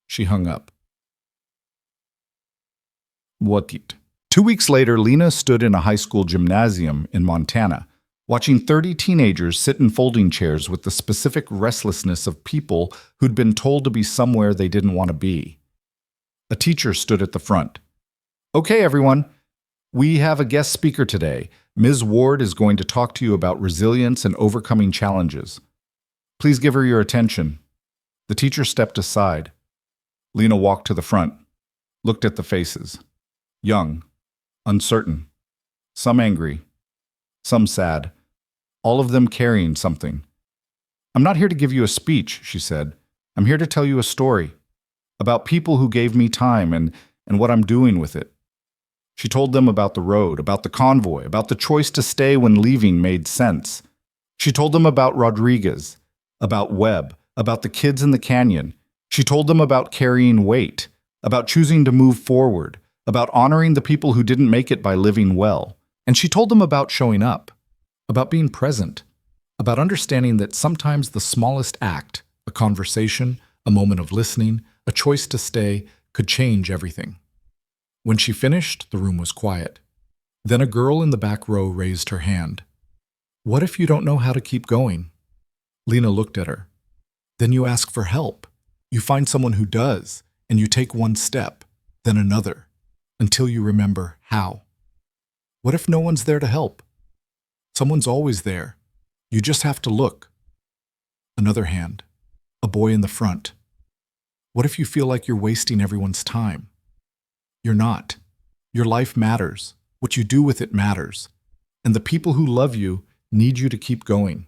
She hung up. What? 2 weeks later, Lena stood in a high school gymnasium in Montana, watching 30 teenagers sit in folding chairs with the specific restlessness of people who'd been told to be somewhere they didn't want to be. A teacher stood at the front. "Okay, everyone, we have a guest speaker today. Ms. Ward is going to talk to you about resilience and overcoming challenges. Please give her your attention." The teacher stepped aside. Lena walked to the front, looked at the faces. Young, uncertain, some angry, some sad, all of them carrying something. "I'm not here to give you a speech," she said. "I'm here to tell you a story about people who gave me time and what I'm doing with it." She told them about the road, about the convoy, about the choice to stay when leaving made sense. She told them about Rodriguez, about Webb, about the kids in the canyon. She told them about carrying weight, about choosing to move forward, about honoring the people who didn't make it by living well. And she told them about showing up, about being present, about understanding that sometimes the smallest act, a conversation, a moment of listening, a choice to stay, could change everything. When she finished, the room was quiet. Then a girl in the back row raised her hand. What if you don't know how to keep going? Lena looked at her. Then you ask for help. You find someone who does, and you take one step, then another, until you remember how. What if no one's there to help? Someone's always there. You just have to look. Another hand. A boy in the front. What if you feel like you're wasting everyone's time? You're not. Your life matters. What you do with it matters. And the people who love you need you to keep going.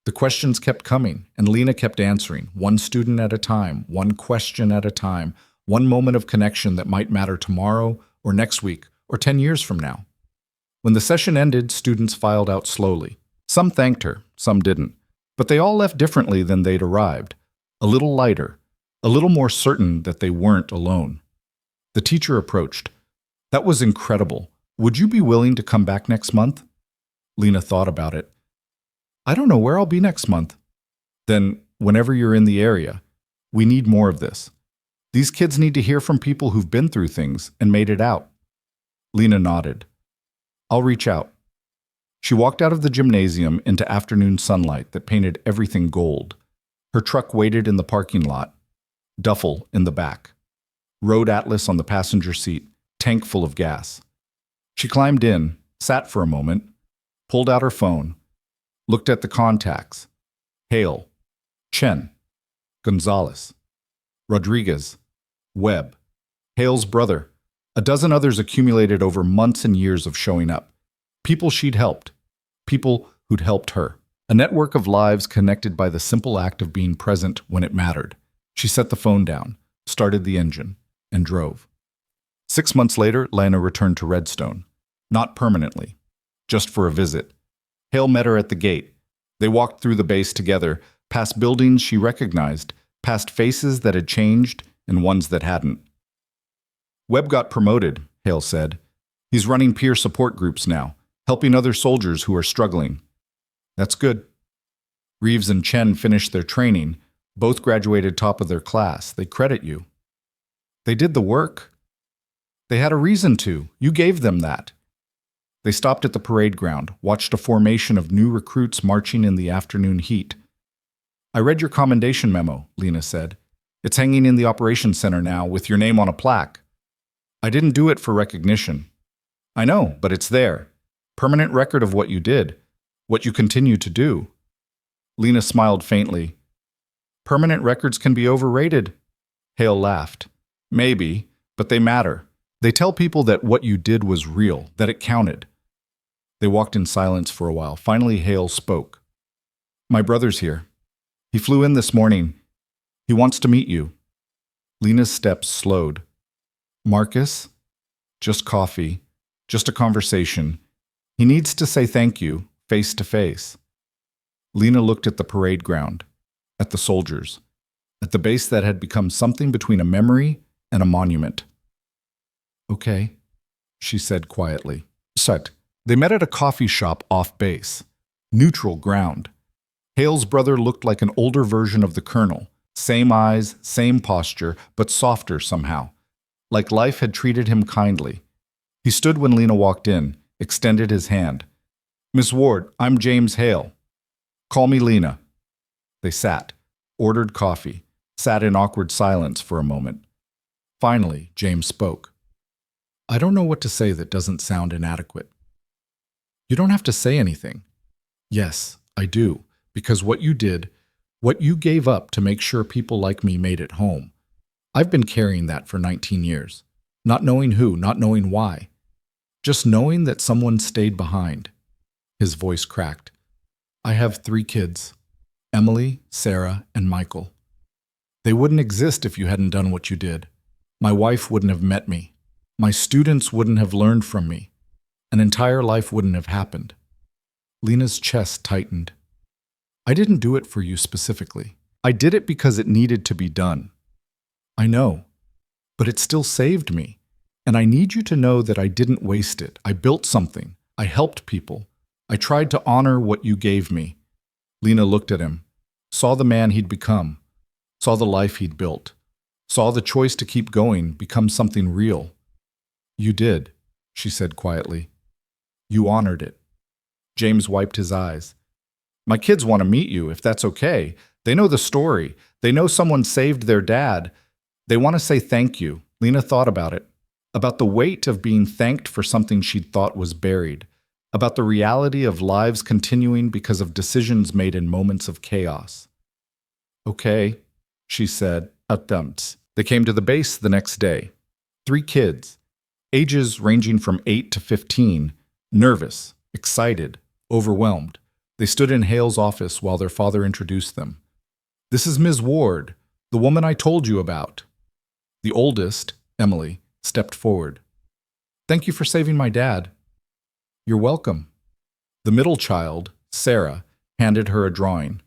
The questions kept coming, and Lena kept answering, one student at a time, one question at a time, one moment of connection that might matter tomorrow or next week or 10 years from now. When the session ended, students filed out slowly. Some thanked her, some didn't, but they all left differently than they'd arrived, a little lighter, a little more certain that they weren't alone. The teacher approached. That was incredible. Would you be willing to come back next month? Lena thought about it. I don't know where I'll be next month. Then, whenever you're in the area, we need more of this. These kids need to hear from people who've been through things and made it out. Lena nodded. I'll reach out. She walked out of the gymnasium into afternoon sunlight that painted everything gold. Her truck waited in the parking lot, duffel in the back, road atlas on the passenger seat, tank full of gas. She climbed in, sat for a moment, pulled out her phone, looked at the contacts. Hale, Chen, Gonzalez, Rodriguez, Webb, Hale's brother, a dozen others accumulated over months and years of showing up. People she'd helped, people who'd helped her. A network of lives connected by the simple act of being present when it mattered. She set the phone down, started the engine, and drove. 6 months later, Lena returned to Redstone. Not permanently, just for a visit. Hale met her at the gate. They walked through the base together, past buildings she recognized, past faces that had changed and ones that hadn't. Webb got promoted, Hale said. He's running peer support groups now, helping other soldiers who are struggling. That's good. Reeves and Chen finished their training. Both graduated top of their class. They credit you. They did the work. They had a reason to. You gave them that. They stopped at the parade ground, watched a formation of new recruits marching in the afternoon heat. I read your commendation memo, Lena said. It's hanging in the operations center now with your name on a plaque. I didn't do it for recognition. I know, but it's there. Permanent record of what you did, what you continue to do. Lena smiled faintly. Permanent records can be overrated. Hale laughed. Maybe, but they matter. They tell people that what you did was real, that it counted. They walked in silence for a while. Finally, Hale spoke. My brother's here. He flew in this morning. He wants to meet you. Lena's steps slowed. Marcus? Just coffee. Just a conversation. He needs to say thank you, face to face. Lena looked at the parade ground, at the soldiers, at the base that had become something between a memory and a monument. Okay, she said quietly. Sut. They met at a coffee shop off base. Neutral ground. Hale's brother looked like an older version of the colonel. Same eyes, same posture, but softer somehow. Like life had treated him kindly. He stood when Lena walked in, extended his hand. Miss Ward, I'm James Hale. Call me Lena. They sat, ordered coffee, sat in awkward silence for a moment. Finally, James spoke. I don't know what to say that doesn't sound inadequate. You don't have to say anything. Yes, I do, because what you did, what you gave up to make sure people like me made it home, I've been carrying that for 19 years, not knowing who, not knowing why, just knowing that someone stayed behind. His voice cracked. I have 3 kids, Emily, Sarah, and Michael. They wouldn't exist if you hadn't done what you did. My wife wouldn't have met me. My students wouldn't have learned from me. An entire life wouldn't have happened. Lena's chest tightened. I didn't do it for you specifically. I did it because it needed to be done. I know, but it still saved me. And I need you to know that I didn't waste it. I built something. I helped people. I tried to honor what you gave me. Lena looked at him, saw the man he'd become, saw the life he'd built, saw the choice to keep going become something real. You did, she said quietly. You honored it. James wiped his eyes. My kids want to meet you, if that's okay. They know the story. They know someone saved their dad. They want to say thank you. Lena thought about it. About the weight of being thanked for something she'd thought was buried. About the reality of lives continuing because of decisions made in moments of chaos. Okay, she said, attempts. They came to the base the next day. 3 kids, ages ranging from 8 to 15, nervous, excited, overwhelmed. They stood in Hale's office while their father introduced them. This is Ms. Ward, the woman I told you about. The oldest, Emily, stepped forward. Thank you for saving my dad. You're welcome. The middle child, Sarah, handed her a drawing.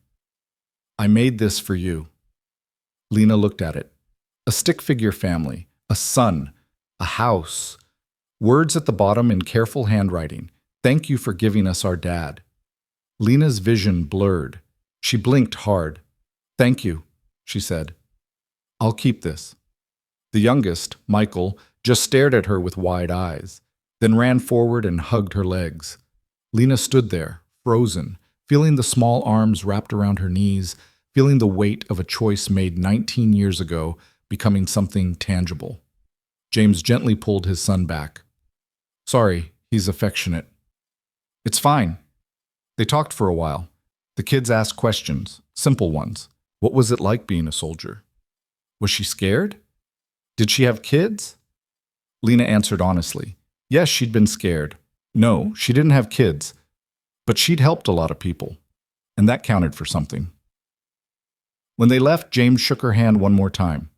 I made this for you. Lena looked at it. A stick figure family, a son, a house. Words at the bottom in careful handwriting. Thank you for giving us our dad. Lena's vision blurred. She blinked hard. Thank you, she said. I'll keep this. The youngest, Michael, just stared at her with wide eyes, then ran forward and hugged her legs. Lena stood there, frozen, feeling the small arms wrapped around her knees, feeling the weight of a choice made 19 years ago becoming something tangible. James gently pulled his son back. Sorry, he's affectionate. It's fine. They talked for a while. The kids asked questions, simple ones. What was it like being a soldier? Was she scared? Did she have kids? Lena answered honestly. Yes, she'd been scared. No, she didn't have kids. But she'd helped a lot of people. And that counted for something. When they left, James shook her hand one more time.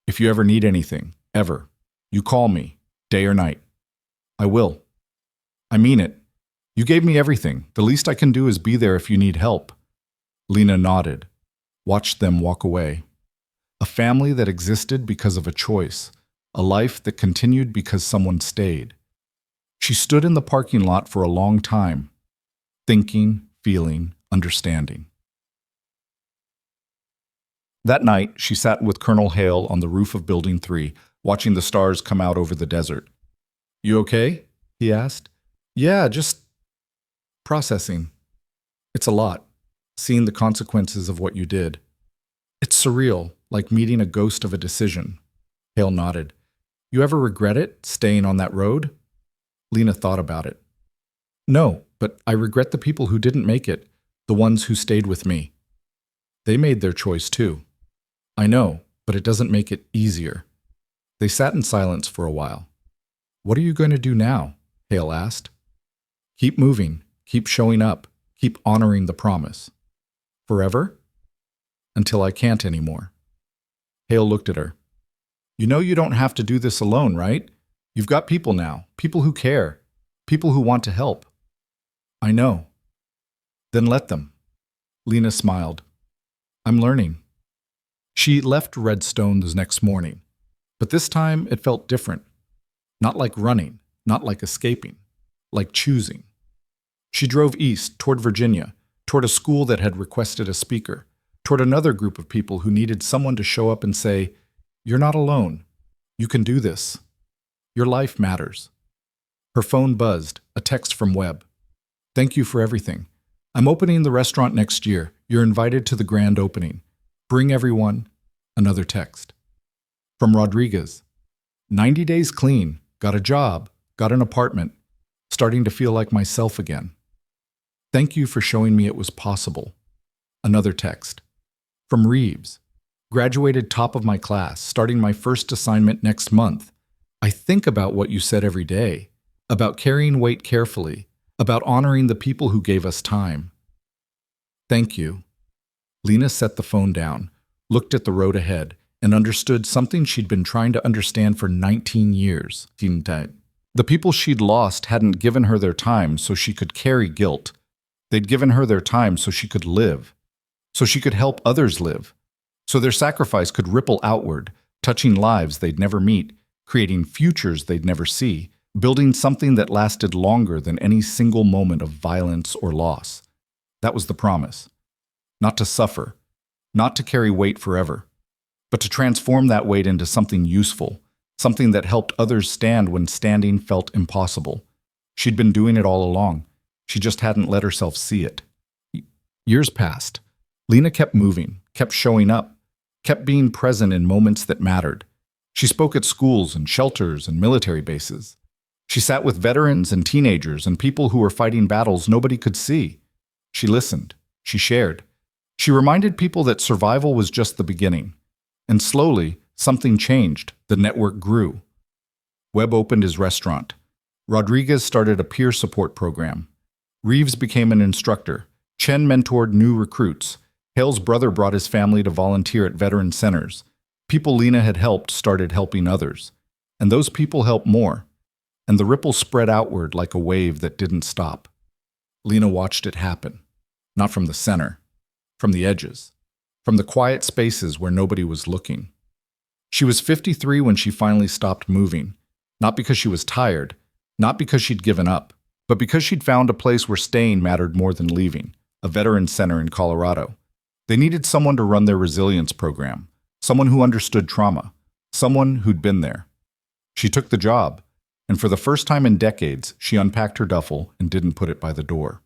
If you ever need anything, ever, you call me, day or night. I will. I mean it. You gave me everything. The least I can do is be there if you need help. Lena nodded, watched them walk away. A family that existed because of a choice, a life that continued because someone stayed. She stood in the parking lot for a long time, thinking, feeling, understanding. That night, she sat with Colonel Hale on the roof of Building 3, watching the stars come out over the desert. You okay? He asked. Yeah, just processing. It's a lot, seeing the consequences of what you did. It's surreal, like meeting a ghost of a decision. Hale nodded. You ever regret it, staying on that road? Lena thought about it. No, but I regret the people who didn't make it, the ones who stayed with me. They made their choice too. I know, but it doesn't make it easier. They sat in silence for a while. What are you going to do now? Hale asked. Keep moving, keep showing up, keep honoring the promise. Forever? Until I can't anymore. Hale looked at her. You know you don't have to do this alone, right? You've got people now, people who care, people who want to help. I know. Then let them. Lena smiled. I'm learning. She left Redstone the next morning, but this time it felt different. Not like running, not like escaping, like choosing. She drove east toward Virginia, toward a school that had requested a speaker, toward another group of people who needed someone to show up and say, You're not alone. You can do this. Your life matters. Her phone buzzed, a text from Webb. Thank you for everything. I'm opening the restaurant next year. You're invited to the grand opening. Bring everyone. Another text. From Rodriguez. 90 days clean. Got a job. Got an apartment. Starting to feel like myself again. Thank you for showing me it was possible. Another text. From Reeves. Graduated top of my class. Starting my first assignment next month. I think about what you said every day. About carrying weight carefully. About honoring the people who gave us time. Thank you. Lena set the phone down, looked at the road ahead, and understood something she'd been trying to understand for 19 years. The people she'd lost hadn't given her their time so she could carry guilt. They'd given her their time so she could live, so she could help others live, so their sacrifice could ripple outward, touching lives they'd never meet, creating futures they'd never see, building something that lasted longer than any single moment of violence or loss. That was the promise. Not to suffer, not to carry weight forever, but to transform that weight into something useful, something that helped others stand when standing felt impossible. She'd been doing it all along. She just hadn't let herself see it. Years passed. Lena kept moving, kept showing up, kept being present in moments that mattered. She spoke at schools and shelters and military bases. She sat with veterans and teenagers and people who were fighting battles nobody could see. She listened. She shared. She reminded people that survival was just the beginning. And slowly, something changed. The network grew. Webb opened his restaurant. Rodriguez started a peer support program. Reeves became an instructor. Chen mentored new recruits. Hale's brother brought his family to volunteer at veteran centers. People Lena had helped started helping others. And those people helped more. And the ripple spread outward like a wave that didn't stop. Lena watched it happen. Not from the center. From the edges. From the quiet spaces where nobody was looking. She was 53 when she finally stopped moving. Not because she was tired. Not because she'd given up. But because she'd found a place where staying mattered more than leaving. A veteran center in Colorado. They needed someone to run their resilience program. Someone who understood trauma. Someone who'd been there. She took the job. And for the first time in decades, she unpacked her duffel and didn't put it by the door.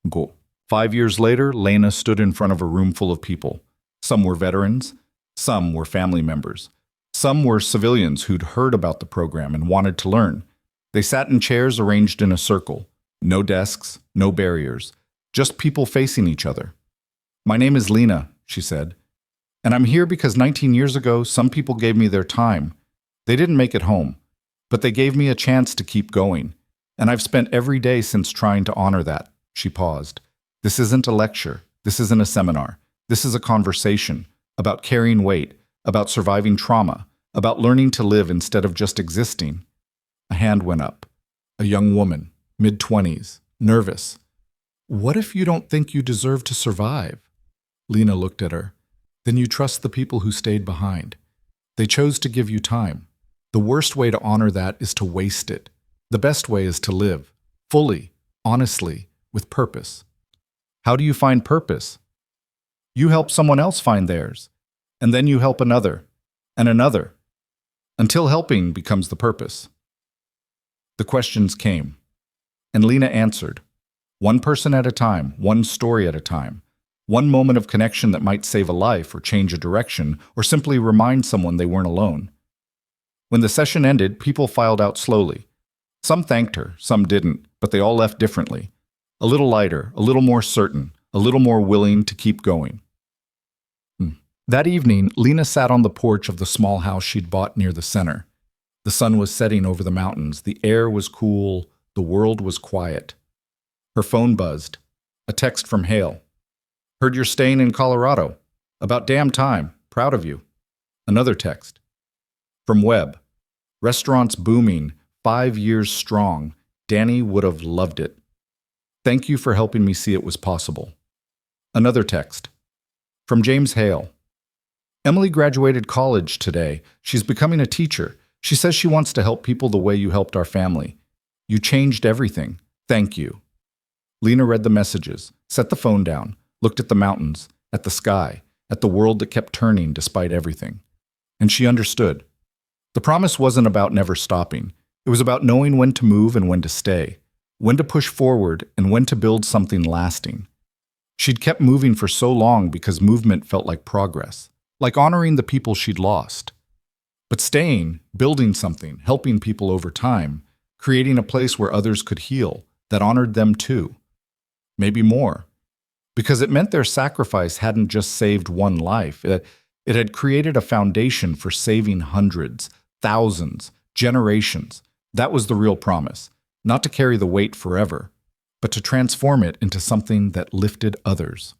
Go. 5 years later, Lena stood in front of a room full of people. Some were veterans. Some were family members. Some were civilians who'd heard about the program and wanted to learn. They sat in chairs arranged in a circle. No desks, no barriers. Just people facing each other. "My name is Lena," she said. "And I'm here because 19 years ago, some people gave me their time. They didn't make it home, but they gave me a chance to keep going. And I've spent every day since trying to honor that." She paused. "This isn't a lecture. This isn't a seminar. This is a conversation about carrying weight, about surviving trauma, about learning to live instead of just existing." A hand went up. A young woman, mid-20s, nervous. "What if you don't think you deserve to survive?" Lena looked at her. "Then you trust the people who stayed behind. They chose to give you time. The worst way to honor that is to waste it. The best way is to live, fully, honestly, with purpose." "How do you find purpose?" "You help someone else find theirs, and then you help another, and another, until helping becomes the purpose." The questions came, and Lena answered. One person at a time, one story at a time. One moment of connection that might save a life or change a direction, or simply remind someone they weren't alone. When the session ended, people filed out slowly. Some thanked her, some didn't, but they all left differently. A little lighter, a little more certain, a little more willing to keep going. That evening, Lena sat on the porch of the small house she'd bought near the center. The sun was setting over the mountains, the air was cool, the world was quiet. Her phone buzzed. A text from Hale. "Heard you're staying in Colorado. About damn time. Proud of you." Another text. From Webb. "Restaurants booming, 5 years strong. Danny would have loved it. Thank you for helping me see it was possible." Another text. From James Hale. "Emily graduated college today. She's becoming a teacher. She says she wants to help people the way you helped our family. You changed everything. Thank you." Lena read the messages, set the phone down, looked at the mountains, at the sky, at the world that kept turning despite everything. And she understood. The promise wasn't about never stopping. It was about knowing when to move and when to stay, when to push forward and when to build something lasting. She'd kept moving for so long because movement felt like progress, like honoring the people she'd lost. But staying, building something, helping people over time, creating a place where others could heal, that honored them too. Maybe more. Because it meant their sacrifice hadn't just saved one life. It had created a foundation for saving hundreds, thousands, generations. That was the real promise. Not to carry the weight forever, but to transform it into something that lifted others.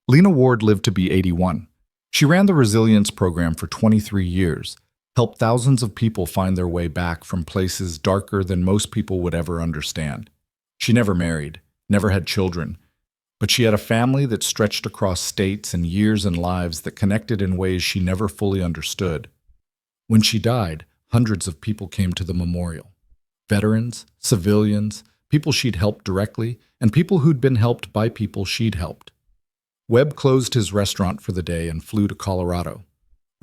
Lena Ward lived to be 81. She ran the Resilience program for 23 years, helped thousands of people find their way back from places darker than most people would ever understand. She never married, never had children, but she had a family that stretched across states and years and lives that connected in ways she never fully understood. When she died, hundreds of people came to the memorial. Veterans, civilians, people she'd helped directly, and people who'd been helped by people she'd helped. Webb closed his restaurant for the day and flew to Colorado.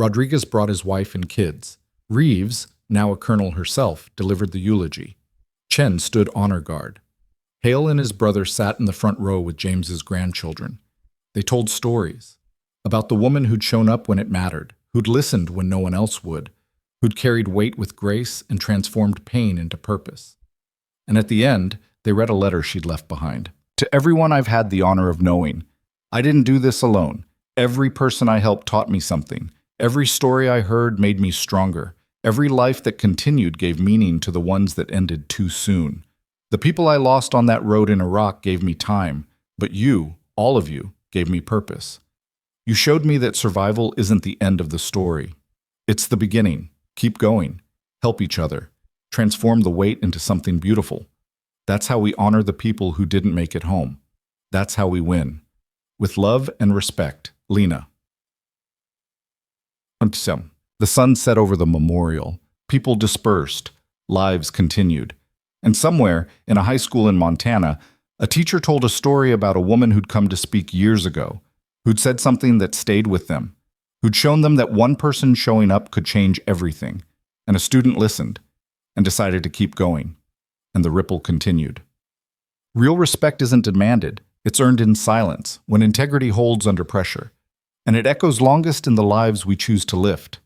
Rodriguez brought his wife and kids. Reeves, now a colonel herself, delivered the eulogy. Chen stood honor guard. Hale and his brother sat in the front row with James's grandchildren. They told stories about the woman who'd shown up when it mattered, who'd listened when no one else would, who'd carried weight with grace and transformed pain into purpose. And at the end, they read a letter she'd left behind. To everyone I've had the honor of knowing, I didn't do this alone. Every person I helped taught me something. Every story I heard made me stronger. Every life that continued gave meaning to the ones that ended too soon. The people I lost on that road in Iraq gave me time, but you, all of you, gave me purpose. You showed me that survival isn't the end of the story. It's the beginning. Keep going. Help each other. Transform the weight into something beautiful. That's how we honor the people who didn't make it home. That's how we win. With love and respect, Lena. The sun set over the memorial. People dispersed. Lives continued. And somewhere, in a high school in Montana, a teacher told a story about a woman who'd come to speak years ago, who'd said something that stayed with them, who'd shown them that one person showing up could change everything. And a student listened and decided to keep going. And the ripple continued. Real respect isn't demanded. It's earned in silence, when integrity holds under pressure. And it echoes longest in the lives we choose to lift.